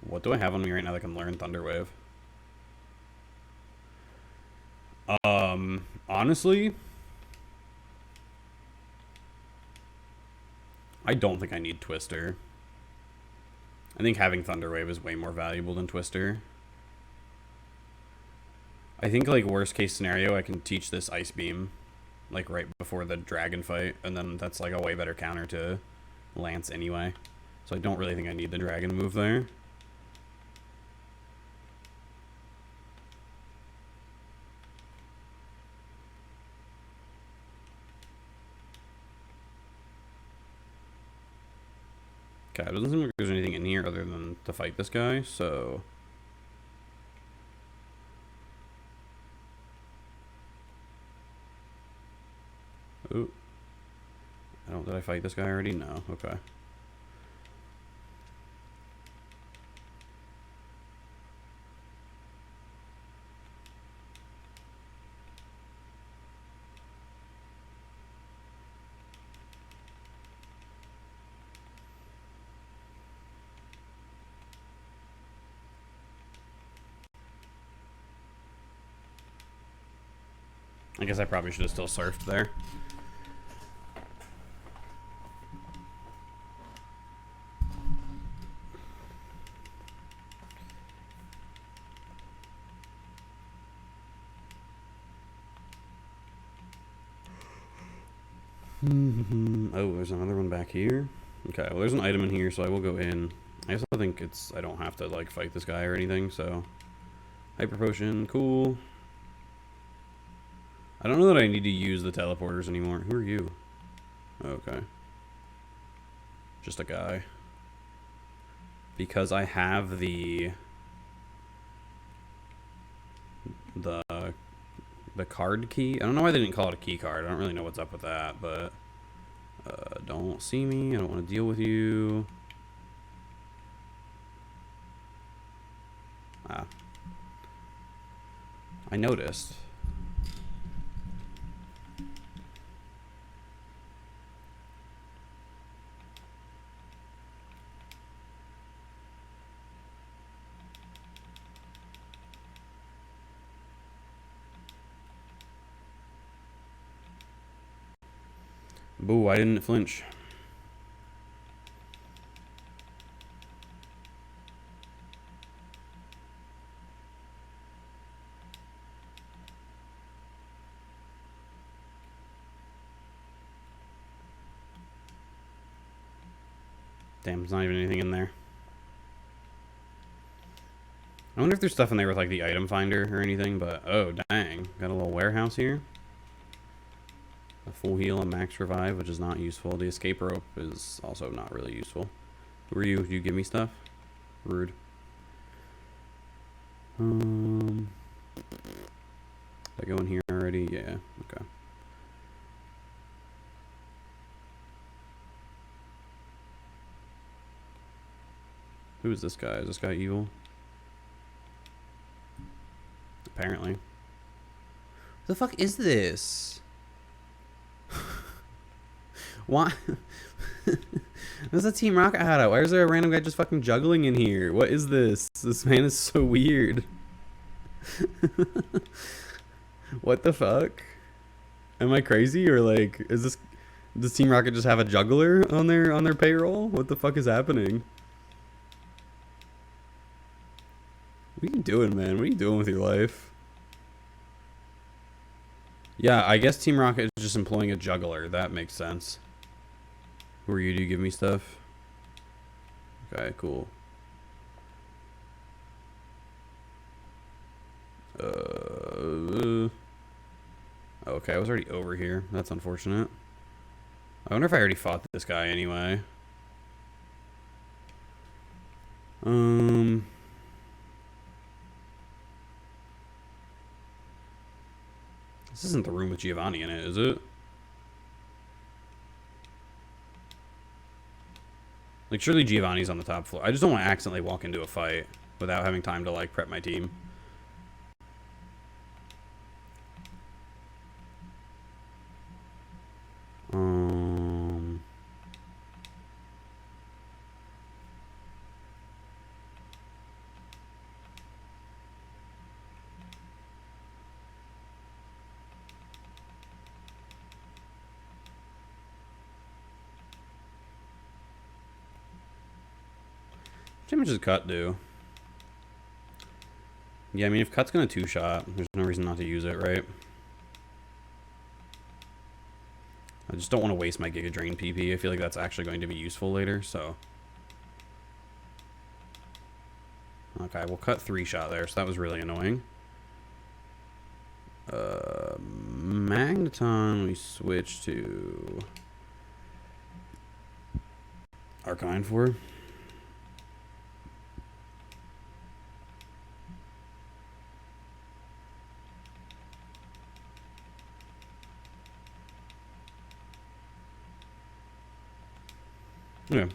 [SPEAKER 1] What do I have on me right now that can learn Thunder Wave? Honestly, I don't think I need Twister. I think having Thunder Wave is way more valuable than Twister. I think, like, worst case scenario, I can teach this Ice Beam, like, right before the Dragon fight, and then that's, like, a way better counter to Lance anyway. So I don't really think I need the Dragon move there. Okay, it doesn't seem like there's anything in here other than to fight this guy, so... Ooh. Did I fight this guy already? No, okay. I guess I probably should have still surfed there. Oh, there's another one back here. Okay, well, there's an item in here, so I will go in. I also think I don't have to, like, fight this guy or anything, so... Hyper Potion, cool. I don't know that I need to use the teleporters anymore. Who are you? Okay. Just a guy. Because I have the card key. I don't know why they didn't call it a key card. I don't really know what's up with that, but don't see me. I don't want to deal with you. I noticed. Boo, I didn't flinch. Damn, there's not even anything in there. I wonder if there's stuff in there with like the item finder or anything, but oh dang. Got a little warehouse here. A full heal and max revive, which is not useful. The escape rope is also not really useful. Who are you? You give me stuff? Rude. Did I go in here already? Yeah, okay. Who is this guy? Is this guy evil? Apparently. What the fuck is this? Why? What's a Team Rocket hideout? Why is there a random guy just fucking juggling in here? What is this? This man is so weird. What the fuck? Am I crazy or like is this? Does Team Rocket just have a juggler on their payroll? What the fuck is happening? What are you doing, man? What are you doing with your life? Yeah, I guess Team Rocket is just employing a juggler. That makes sense. Who are you? Do you give me stuff? Okay, cool. Okay, I was already over here. That's unfortunate. I wonder if I already fought this guy anyway. This isn't the room with Giovanni in it, is it? Like, surely Giovanni's on the top floor. I just don't want to accidentally walk into a fight without having time to, like, prep my team. How much does Cut do? Yeah, I mean, if Cut's gonna two-shot, there's no reason not to use it, right? I just don't want to waste my Giga Drain PP. I feel like that's actually going to be useful later, so. Okay, we'll Cut 3-shot there, so that was really annoying. Magneton, we switch to Arcanine for. Yeah.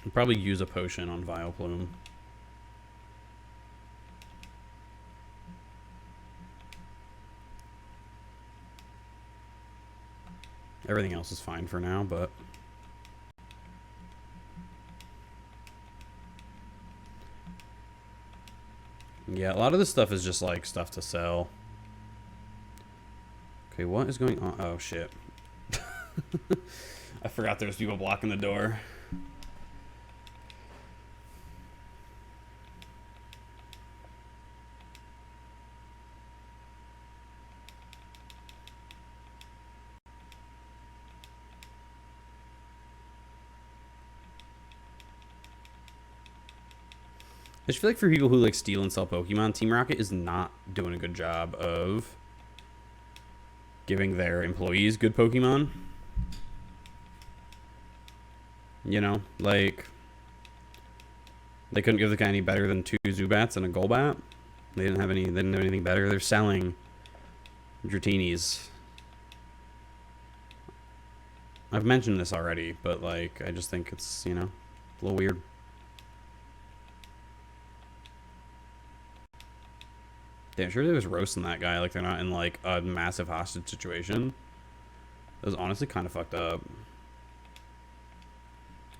[SPEAKER 1] I'll probably use a potion on Vileplume. Everything else is fine for now, but yeah, a lot of this stuff is just like stuff to sell. Okay, what is going on? Oh, shit. I forgot there's people blocking the door. I just feel like for people who like steal and sell Pokemon, Team Rocket is not doing a good job of giving their employees good Pokemon. You know, like they couldn't give the guy any better than 2 Zubats and a Golbat. They didn't have anything better. They're selling Dratinis. I've mentioned this already, but like I just think it's, you know, a little weird. Damn, sure they was roasting that guy like they're not in like a massive hostage situation. That was honestly kind of fucked up.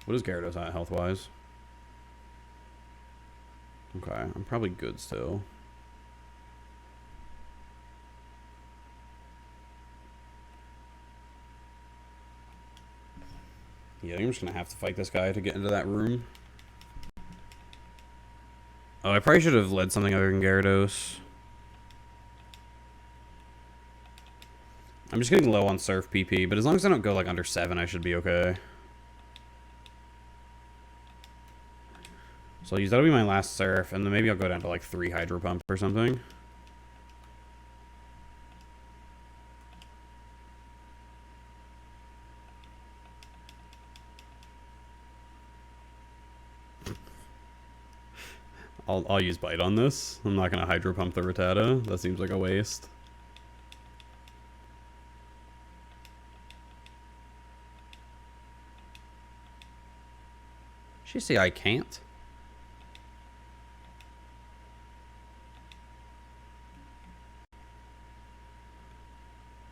[SPEAKER 1] What is Gyarados at health-wise? Okay, I'm probably good still. Yeah, I'm just gonna have to fight this guy to get into that room. Oh, I probably should have led something other than Gyarados. I'm just getting low on Surf PP, but as long as I don't go like under 7, I should be okay. So I'll use that'll be my last Surf, and then maybe I'll go down to like 3 Hydro Pump or something. I'll use Bite on this. I'm not gonna Hydro Pump the Rattata. That seems like a waste. She say I can't.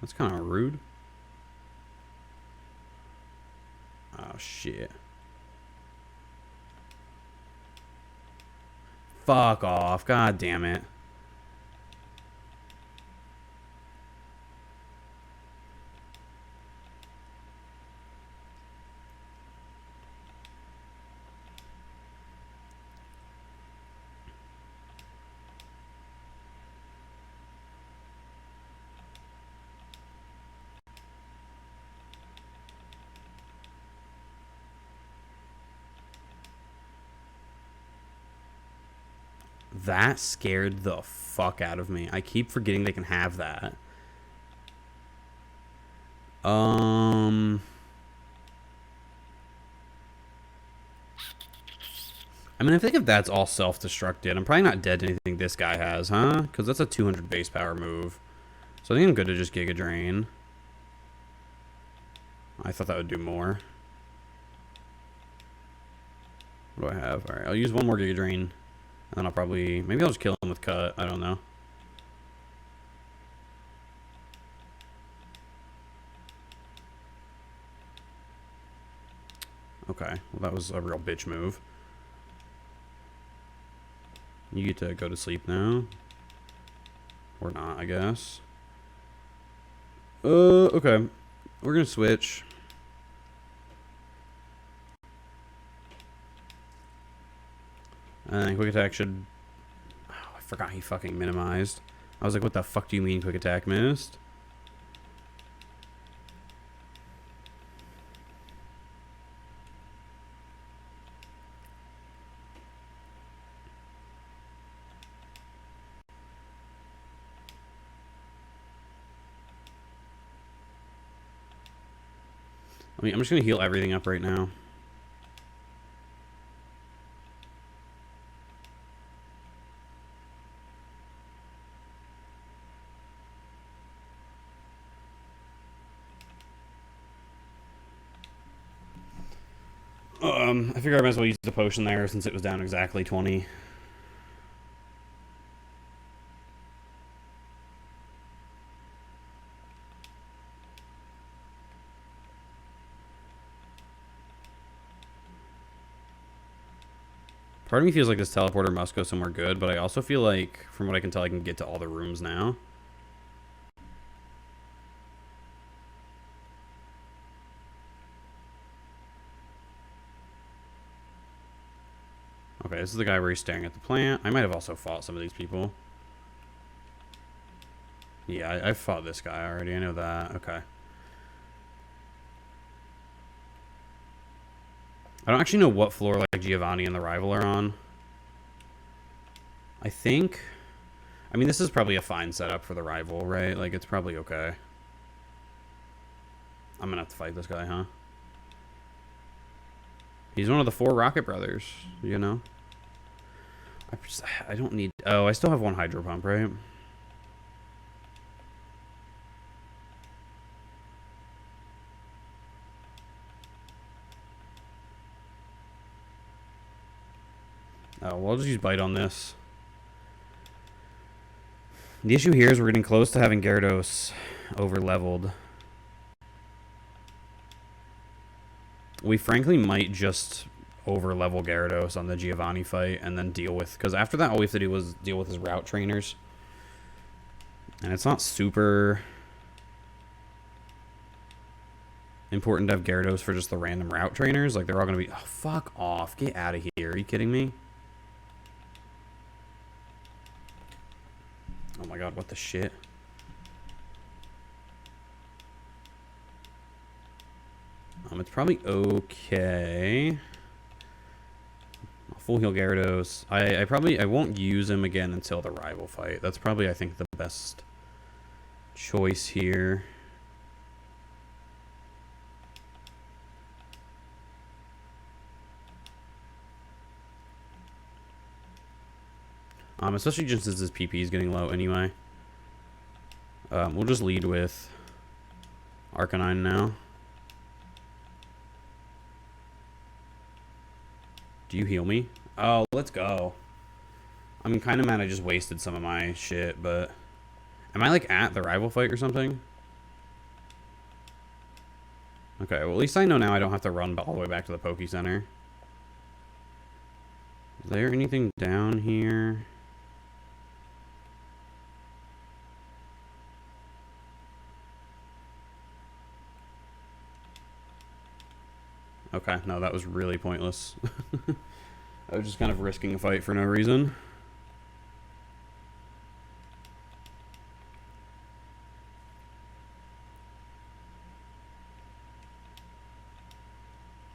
[SPEAKER 1] That's kind of rude. Oh shit. Fuck off. God damn it. That scared the fuck out of me. I keep forgetting they can have that. I mean, I think if that's all self-destructed, I'm probably not dead to anything this guy has, huh? Because that's a 200 base power move. So I think I'm good to just Giga Drain. I thought that would do more. What do I have? Alright, I'll use one more Giga Drain. And then I'll probably... Maybe I'll just kill him with Cut. I don't know. Okay. Well, that was a real bitch move. You get to go to sleep now. Or not, I guess. Okay. We're gonna switch. And quick attack should... Oh, I forgot he fucking minimized. I was like, what the fuck do you mean quick attack missed? I mean, I'm just gonna heal everything up right now. I figure I might as well use the potion there since it was down exactly 20. Part of me feels like this teleporter must go somewhere good, but I also feel like, from what I can tell, I can get to all the rooms now. Okay, this is the guy where he's staring at the plant. I might have also fought some of these people. Yeah, I fought this guy already. I know that. Okay. I don't actually know what floor like Giovanni and the rival are on. I think... I mean, this is probably a fine setup for the rival, right? Like, it's probably okay. I'm gonna have to fight this guy, huh? He's one of the 4 Rocket Brothers, you know? I don't need... Oh, I still have 1 Hydro Pump, right? Oh, well, I'll just use Bite on this. The issue here is we're getting close to having Gyarados over-leveled. We frankly might just over-level Gyarados on the Giovanni fight and then deal with... Because after that, all we have to do was deal with his route trainers. And it's not super important to have Gyarados for just the random route trainers. Like, they're all going to be... Oh, fuck off. Get out of here. Are you kidding me? Oh my god, what the shit? It's probably okay. I'll full heal Gyarados. I won't use him again until the rival fight. That's probably, I think, the best choice here. Especially just as his PP is getting low anyway. We'll just lead with Arcanine now. Do you heal me? Oh, let's go. I'm kind of mad I just wasted some of my shit, but... Am I, like, at the rival fight or something? Okay, well, at least I know now I don't have to run all the way back to the Poke Center. Is there anything down here? Okay, no, that was really pointless. I was just kind of risking a fight for no reason.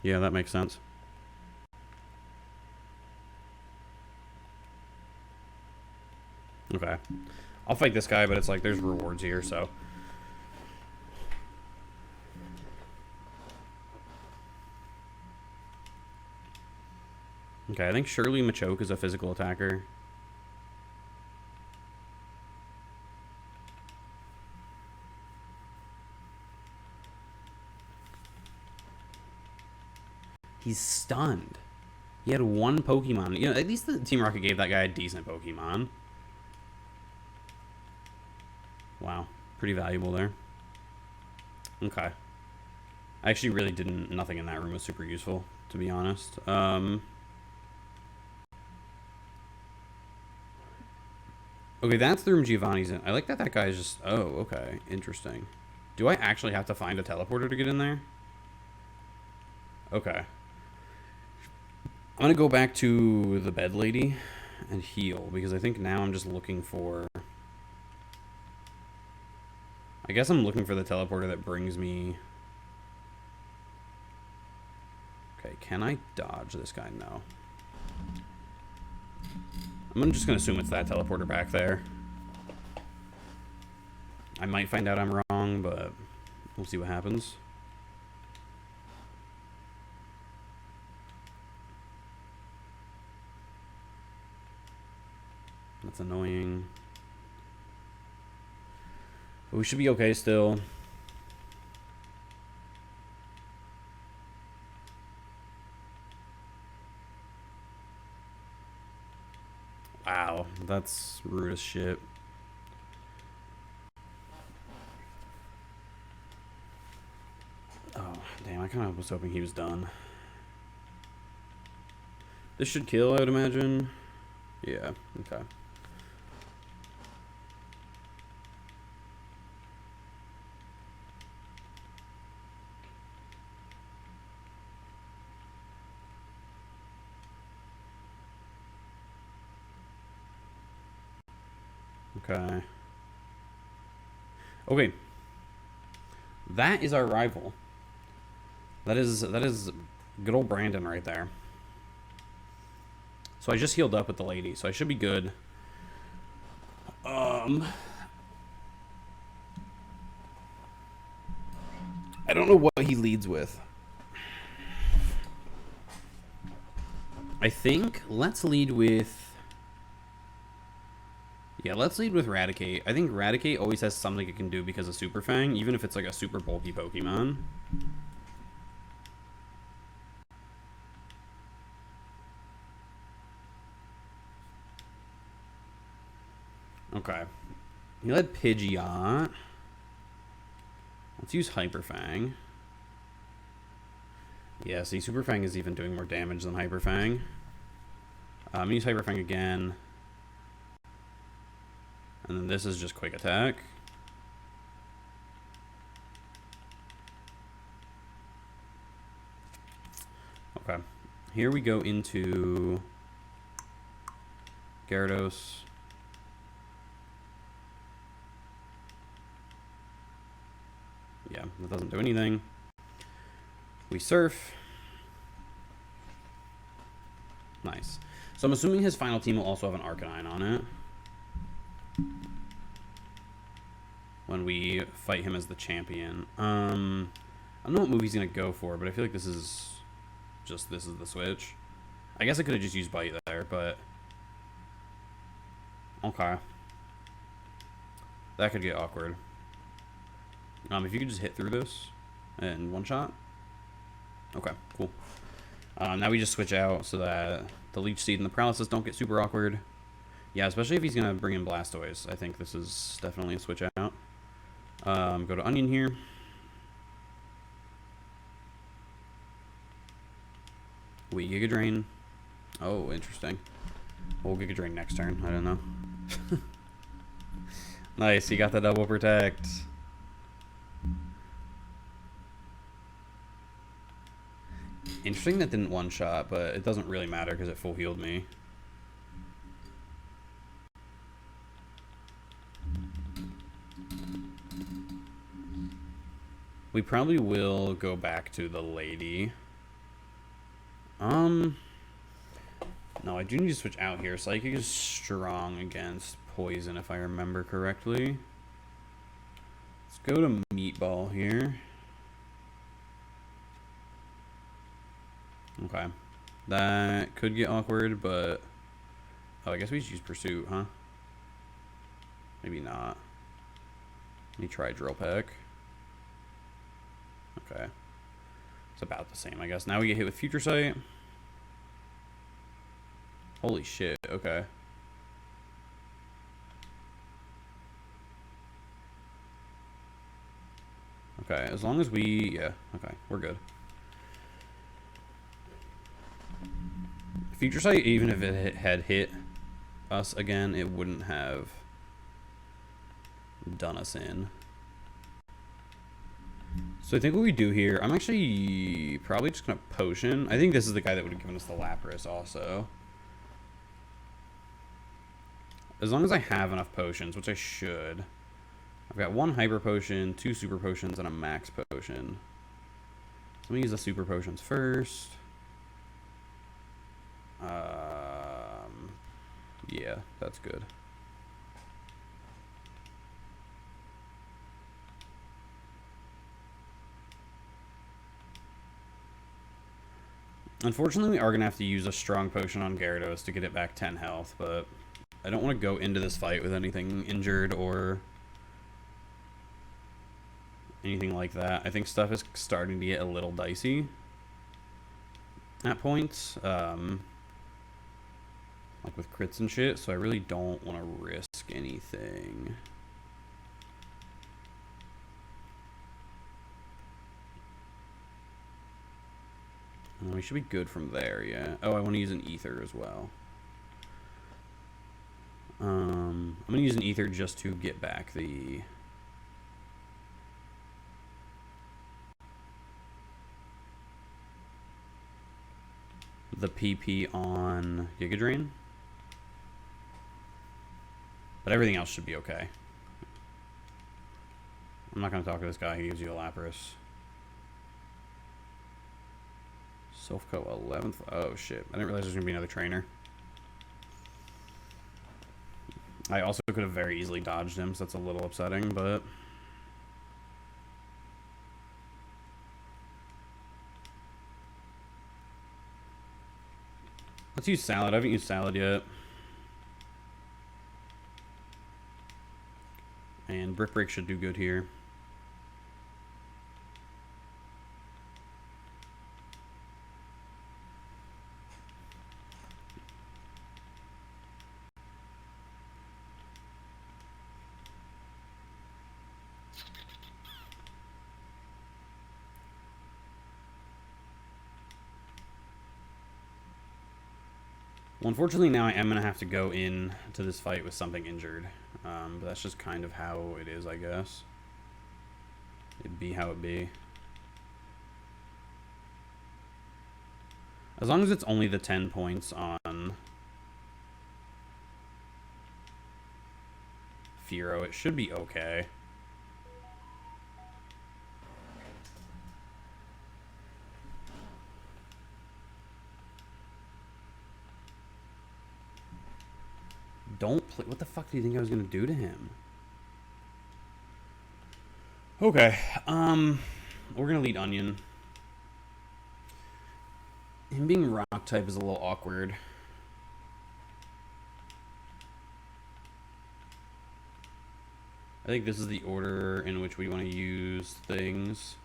[SPEAKER 1] Yeah, that makes sense. Okay. I'll fight this guy, but it's like there's rewards here, so... Okay, I think surely Machoke is a physical attacker. He's stunned. He had one Pokemon. You know, at least the Team Rocket gave that guy a decent Pokemon. Wow, pretty valuable there. Okay. I actually really didn't... Nothing in that room was super useful, to be honest. Okay, that's the room Giovanni's in. I like that that guy is just... Oh, okay. Interesting. Do I actually have to find a teleporter to get in there? Okay. I'm going to go back to the bed lady and heal, because I think now I'm just looking for... I guess I'm looking for the teleporter that brings me... Okay, can I dodge this guy? No. I'm just going to assume it's that teleporter back there. I might find out I'm wrong, but we'll see what happens. That's annoying. But we should be okay still. Wow, that's rude as shit. Oh, damn, I kind of was hoping he was done. This should kill, I would imagine. Yeah, okay. Okay. Okay. That is our rival. That is good old Brandon right there. So I just healed up with the lady, so I should be good. I don't know what he leads with. I think let's lead with... Yeah, let's lead with Raticate. I think Raticate always has something it can do because of Super Fang, even if it's like a super bulky Pokemon. Okay. He led Pidgeot. Let's use Hyper Fang. Yeah, see, Super Fang is even doing more damage than Hyper Fang. I'm going to use Hyper Fang again. And then this is just Quick Attack. Okay. Here we go into Gyarados. Yeah, that doesn't do anything. We Surf. Nice. So I'm assuming his final team will also have an Arcanine on it. When we fight him as the champion. I don't know what move he's going to go for, but I feel like this is the switch. I guess I could have just used Bite there, but... Okay. That could get awkward. If you could just hit through this in one shot. Okay, cool. Now we just switch out so that the Leech Seed and the Paralysis don't get super awkward. Yeah, especially if he's going to bring in Blastoise. I think this is definitely a switch out. Go to Onion here. We Giga Drain. Oh, interesting. We'll Giga Drain next turn. I don't know. Nice, you got the double protect. Interesting that didn't one-shot, but it doesn't really matter because it full healed me. We probably will go back to the lady. No, I do need to switch out here. Psychic is strong against poison, if I remember correctly. Let's go to Meatball here. Okay. That could get awkward, but... Oh, I guess we should use Pursuit, huh? Maybe not. Let me try Drill Peck. Okay. It's about the same, I guess. Now we get hit with Future Sight. Holy shit, okay. Okay, as long as we... Yeah, okay, we're good. Future Sight, even if it had hit us again, it wouldn't have done us in. So I think what we do here, I'm actually probably just going to Potion. I think this is the guy that would have given us the Lapras also. As long as I have enough potions, which I should. I've got one Hyper Potion, 2 Super Potions, and a Max Potion. So let me use the Super Potions first. Yeah, that's good. Unfortunately, we are going to have to use a strong potion on Gyarados to get it back 10 health, but I don't want to go into this fight with anything injured or anything like that. I think stuff is starting to get a little dicey at points, like with crits and shit, so I really don't want to risk anything. We should be good from there, yeah. Oh, I want to use an Ether as well. I'm going to use an Ether just to get back the... PP on Giga Drain. But everything else should be okay. I'm not going to talk to this guy. He gives you a Lapras. Sliph Co 11th. Oh, shit. I didn't realize there's going to be another trainer. I also could have very easily dodged him, so that's a little upsetting, but... Let's use Salad. I haven't used Salad yet. And Brick Break should do good here. Well, unfortunately, now I am going to have to go in to this fight with something injured. But that's just kind of how it is, I guess. It'd be how it be. As long as it's only the 10 points on Firo, it should be okay. Don't play. What the fuck do you think I was gonna do to him? Okay. We're gonna lead Onion. Him being rock type is a little awkward. I think this is the order in which we want to use things.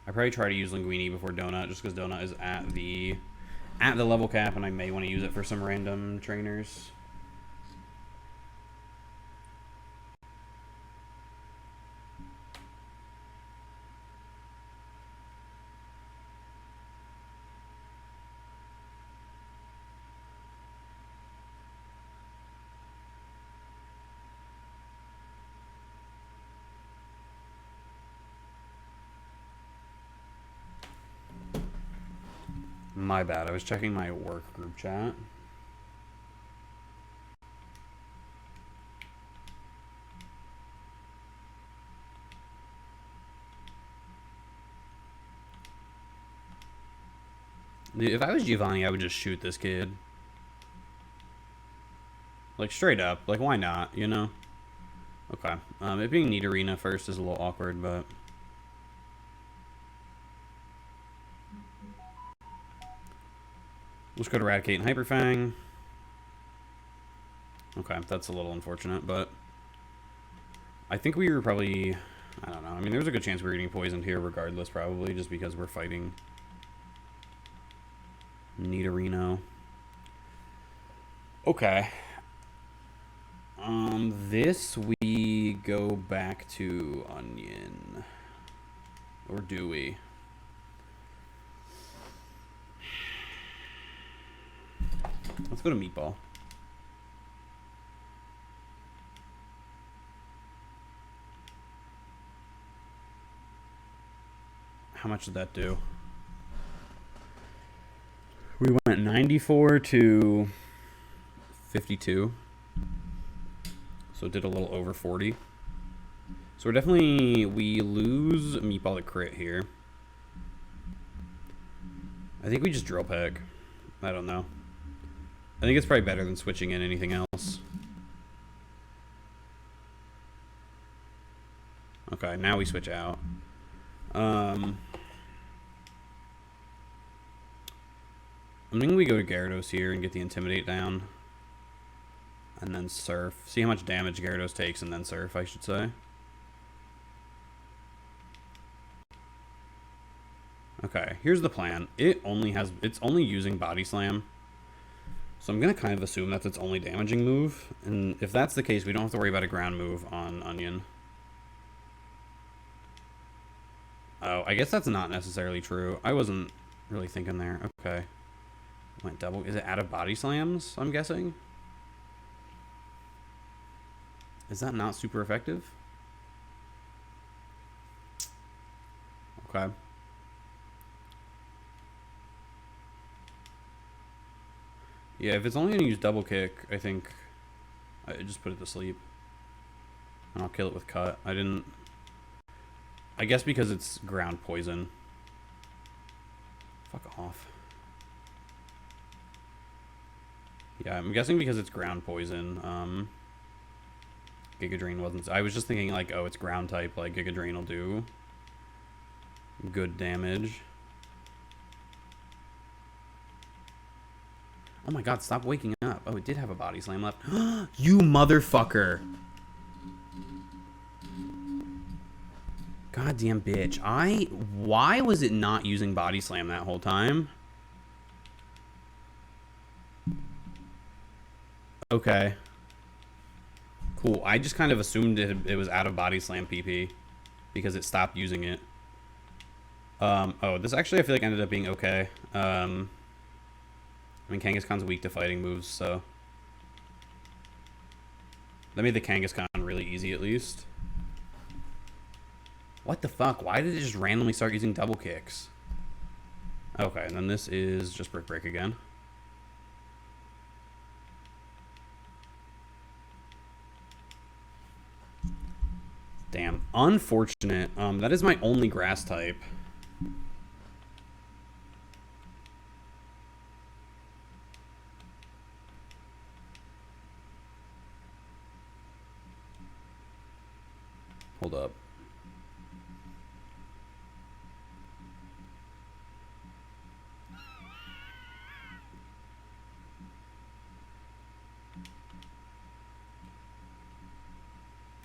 [SPEAKER 1] I probably try to use Linguini before Donut, just because Donut is at the level cap, and I may want to use it for some random trainers. My bad. I was checking my work group chat. Dude, if I was Giovanni, I would just shoot this kid. Like, straight up. Like, why not, you know? Okay. It being Nidorina first is a little awkward, but... Let's go to Eradicate and Hyperfang. Okay, that's a little unfortunate, but... I think we were probably... I don't know. I mean, there's a good chance we were getting poisoned here regardless, probably, just because we're fighting Nidorino. Okay. This we go back to Onion. Or do we? Let's go to Meatball. How much did that do? We went 94 to 52. So it did a little over 40. So we're definitely... We lose Meatball to crit here. I think we just Drill Peck. I don't know. I think it's probably better than switching in anything else. Okay, now we switch out. I'm thinking we go to Gyarados here and get the Intimidate down. And then Surf. See how much damage Gyarados takes and then Surf, I should say. Okay, here's the plan. It's only using Body Slam. So I'm going to kind of assume that's its only damaging move. And if that's the case, we don't have to worry about a ground move on Onion. Oh, I guess that's not necessarily true. I wasn't really thinking there. Okay. Went double. Is it out of Body Slams, I'm guessing? Is that not super effective? Okay. Yeah, if it's only going to use Double Kick, I think I just put it to sleep. And I'll kill it with Cut. I guess because it's ground poison. Fuck off. Yeah, I'm guessing because it's ground poison. Giga Drain wasn't... I was just thinking, like, oh, it's ground type. Like, Giga Drain will do good damage. Oh my god, stop waking up. Oh, it did have a Body Slam left. You motherfucker. Goddamn bitch. Why was it not using Body Slam that whole time? Okay. Cool. I just kind of assumed it was out of Body Slam PP because it stopped using it. Oh, this actually I feel like ended up being okay. I mean, Kangaskhan's weak to fighting moves, so... That made the Kangaskhan really easy, at least. What the fuck? Why did it just randomly start using double kicks? Okay, and then this is just Brick Break again. Damn. Unfortunate. That is my only grass type. Hold up.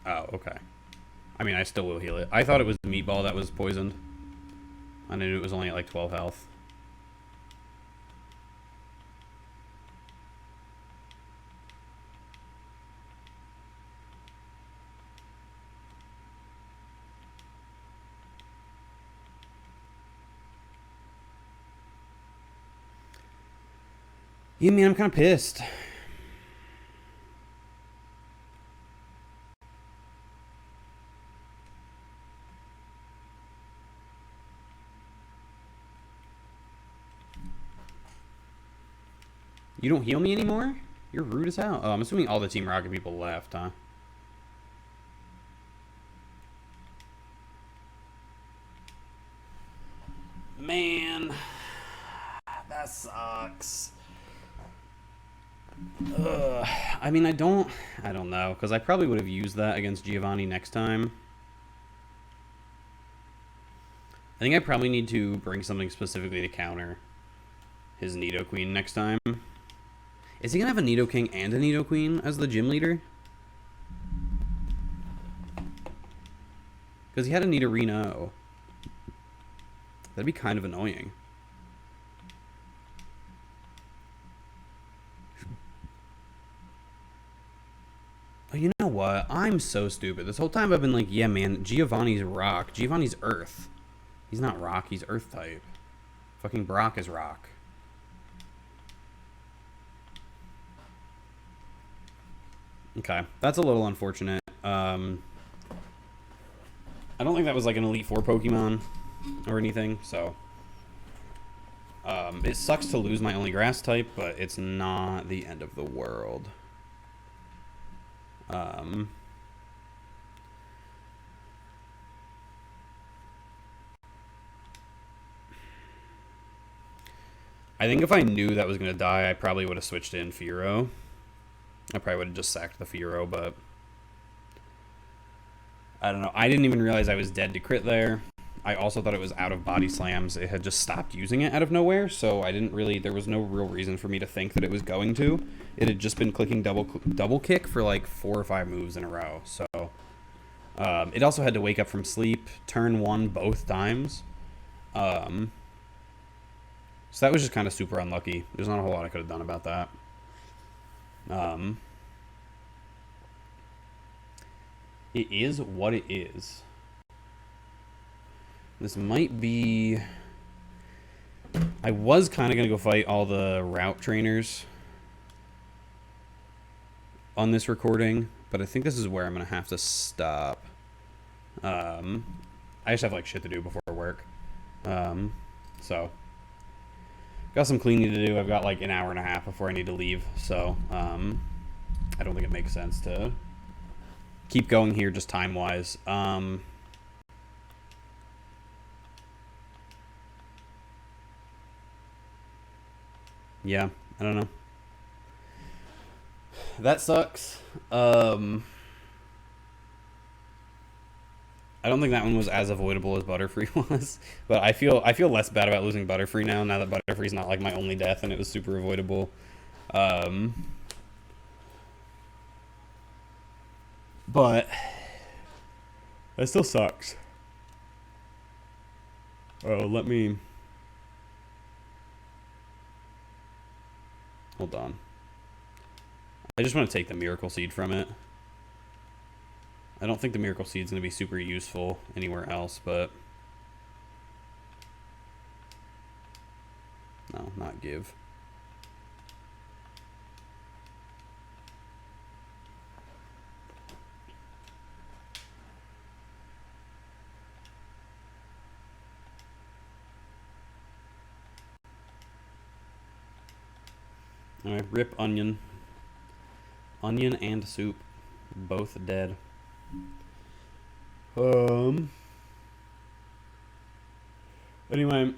[SPEAKER 1] Oh, okay. I mean, I still will heal it. I thought it was the meatball that was poisoned. I knew it was only at like 12 health. Yeah, man, I'm kind of pissed. You don't heal me anymore? You're rude as hell. Oh, I'm assuming all the Team Rocket people left, huh? Man, that sucks. Ugh. I mean, I don't know, because I probably would have used that against Giovanni next time. I think I probably need to bring something specifically to counter his Nidoqueen next time. Is he going to have a Nidoking and a Nidoqueen as the gym leader? Because he had a Nidorino. That'd be kind of annoying. Oh, you know what? I'm so stupid. This whole time I've been like, yeah, man, Giovanni's rock. Giovanni's earth. He's not rock, he's earth type. Fucking Brock is rock. Okay, that's a little unfortunate. I don't think that was like an Elite Four Pokemon or anything, so... it sucks to lose my only grass type, but it's not the end of the world. I think if I knew that was going to die, I probably would have switched in Fearow. I probably would have just sacked the Fearow, but... I don't know. I didn't even realize I was dead to crit there. I also thought it was out of body slams. It had just stopped using it out of nowhere, so I didn't really... There was no real reason for me to think that it was going to. It had just been clicking double kick for like 4 or 5 moves in a row, so... it also had to wake up from sleep, turn 1 both times. So that was just kind of super unlucky. There's not a whole lot I could have done about that. It is what it is. This might be... I was kind of going to go fight all the route trainers on this recording, but I think this is where I'm going to have to stop. I just have like shit to do before work. So got some cleaning to do. I've got like an hour and a half before I need to leave, so I don't think it makes sense to keep going here just time-wise. Yeah, I don't know. That sucks. I don't think that one was as avoidable as Butterfree was, but I feel less bad about losing Butterfree now that Butterfree's not like my only death and it was super avoidable. But that still sucks. Oh, let me... Hold on. I just want to take the Miracle Seed from it. I don't think the Miracle Seed's going to be super useful anywhere else, but... No, not give. Alright, rip Onion. Onion and Soup. Both dead. Anyway,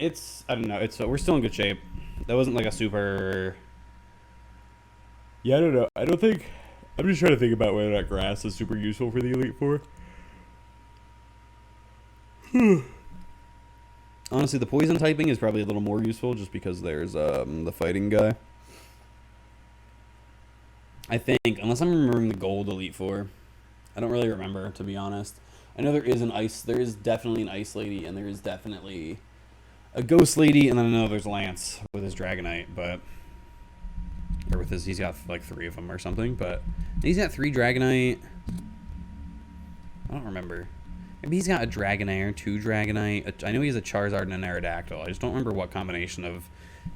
[SPEAKER 1] I don't know, we're still in good shape. That wasn't like a super... Yeah, I don't know. I don't think... I'm just trying to think about whether that grass is super useful for the Elite Four. Honestly, the poison typing is probably a little more useful just because there's the fighting guy. I think, unless I'm remembering the gold Elite Four. I don't really remember, to be honest. I know there is definitely an ice lady, and there is definitely a ghost lady, and then I know there's Lance with his Dragonite, but... Or with his, he's got like 3 of them or something, but... He's got 3 Dragonite. I don't remember. Maybe he's got a Dragonair, 2 Dragonite. I know he has a Charizard and an Aerodactyl. I just don't remember what combination of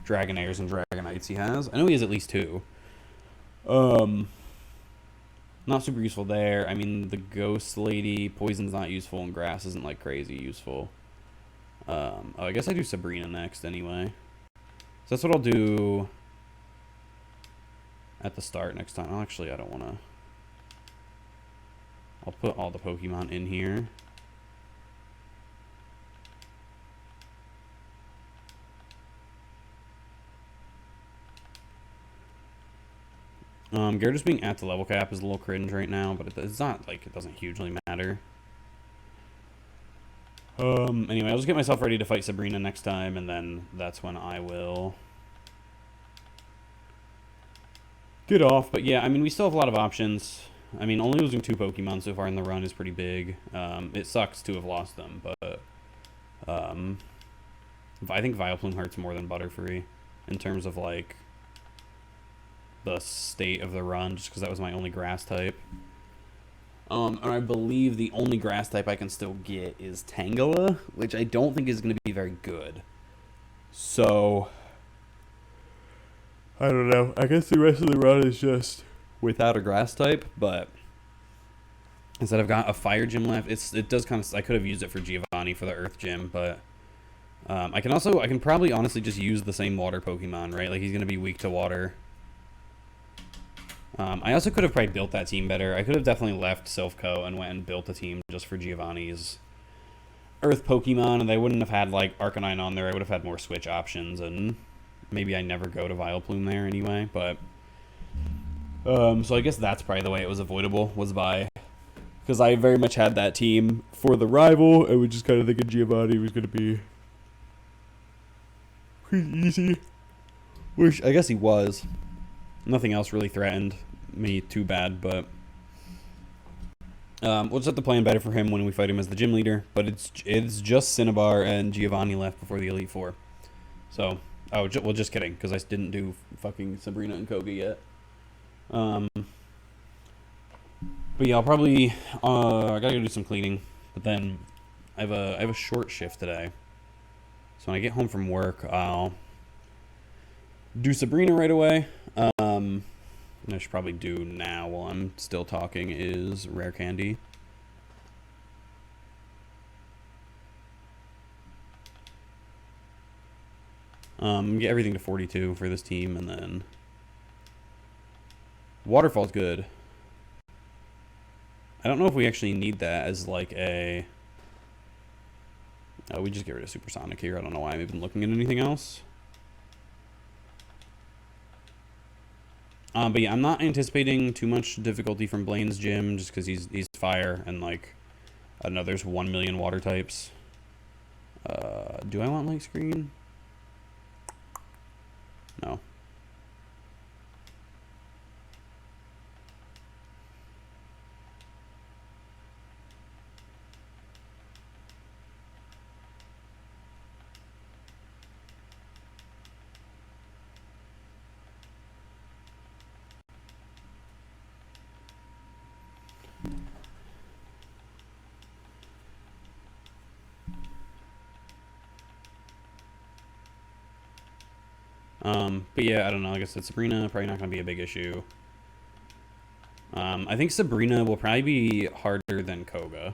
[SPEAKER 1] Dragonairs and Dragonites he has. I know he has at least 2. Not super useful there. I mean, the Ghost Lady, Poison's not useful, and Grass isn't like crazy useful. I guess I do Sabrina next anyway. So that's what I'll do at the start next time. Oh, actually, I don't want to. I'll put all the Pokemon in here. Gyarados being at the level cap is a little cringe right now, but it's not like it doesn't hugely matter. Anyway, I'll just get myself ready to fight Sabrina next time, and then that's when I will get off. But yeah, I mean, we still have a lot of options. I mean, only losing 2 Pokemon so far in the run is pretty big. It sucks to have lost them, but I think Vileplume hurts more than Butterfree in terms of like the state of the run, just because that was my only grass type. And I believe the only grass type I can still get is Tangela, which I don't think is going to be very good. So, I don't know. I guess the rest of the run is just without a grass type, but instead I've got a fire gym left. It does kind of... I could have used it for Giovanni for the earth gym, but I can probably honestly just use the same water Pokemon, right? Like, he's going to be weak to water. I also could have probably built that team better. I could have definitely left Sliph Co and went and built a team just for Giovanni's Earth Pokemon, and they wouldn't have had, like, Arcanine on there. I would have had more switch options, and maybe I never go to Vileplume there anyway, but... so I guess that's probably the way it was avoidable, was by... Because I very much had that team for the rival, and we just kind of thinking Giovanni was going to be pretty easy. Which I guess he was. Nothing else really threatened me too bad, but we'll just have to plan better for him when we fight him as the gym leader. But it's just Cinnabar and Giovanni left before the Elite Four. So, well, just kidding, because I didn't do fucking Sabrina and Koga yet. But yeah, I'll probably I gotta go do some cleaning. But then I have a short shift today, so when I get home from work, I'll do Sabrina right away. I should probably do now while I'm still talking is Rare Candy. Get everything to 42 for this team, and then Waterfall's good. I don't know if we actually need that as like a... Oh, we just get rid of Supersonic here. I don't know why I'm even looking at anything else. But yeah, I'm not anticipating too much difficulty from Blaine's gym, just because he's fire, and like, I don't know, there's 1 million water types. Do I want light screen? No. But yeah, I don't know. Like I said, Sabrina probably not going to be a big issue. I think Sabrina will probably be harder than Koga.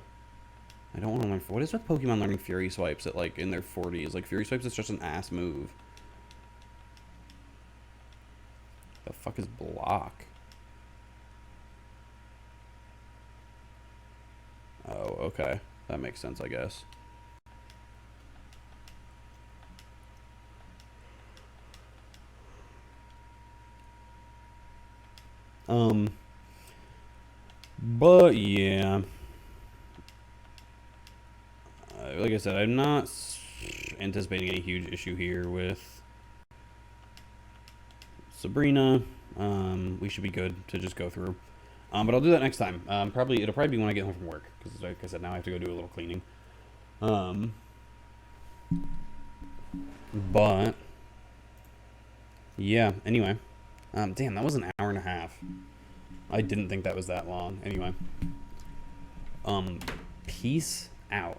[SPEAKER 1] I don't want to learn... What is with Pokemon learning Fury Swipes at, like, in their 40s? Like, Fury Swipes is just an ass move. The fuck is block? Oh, okay. That makes sense, I guess. But yeah. Like I said, I'm not anticipating any huge issue here with Sabrina. We should be good to just go through. But I'll do that next time. It'll probably be when I get home from work, because like I said, now I have to go do a little cleaning. But yeah. Anyway, damn, that was an hour and a half. I didn't think that was that long. Anyway, peace out.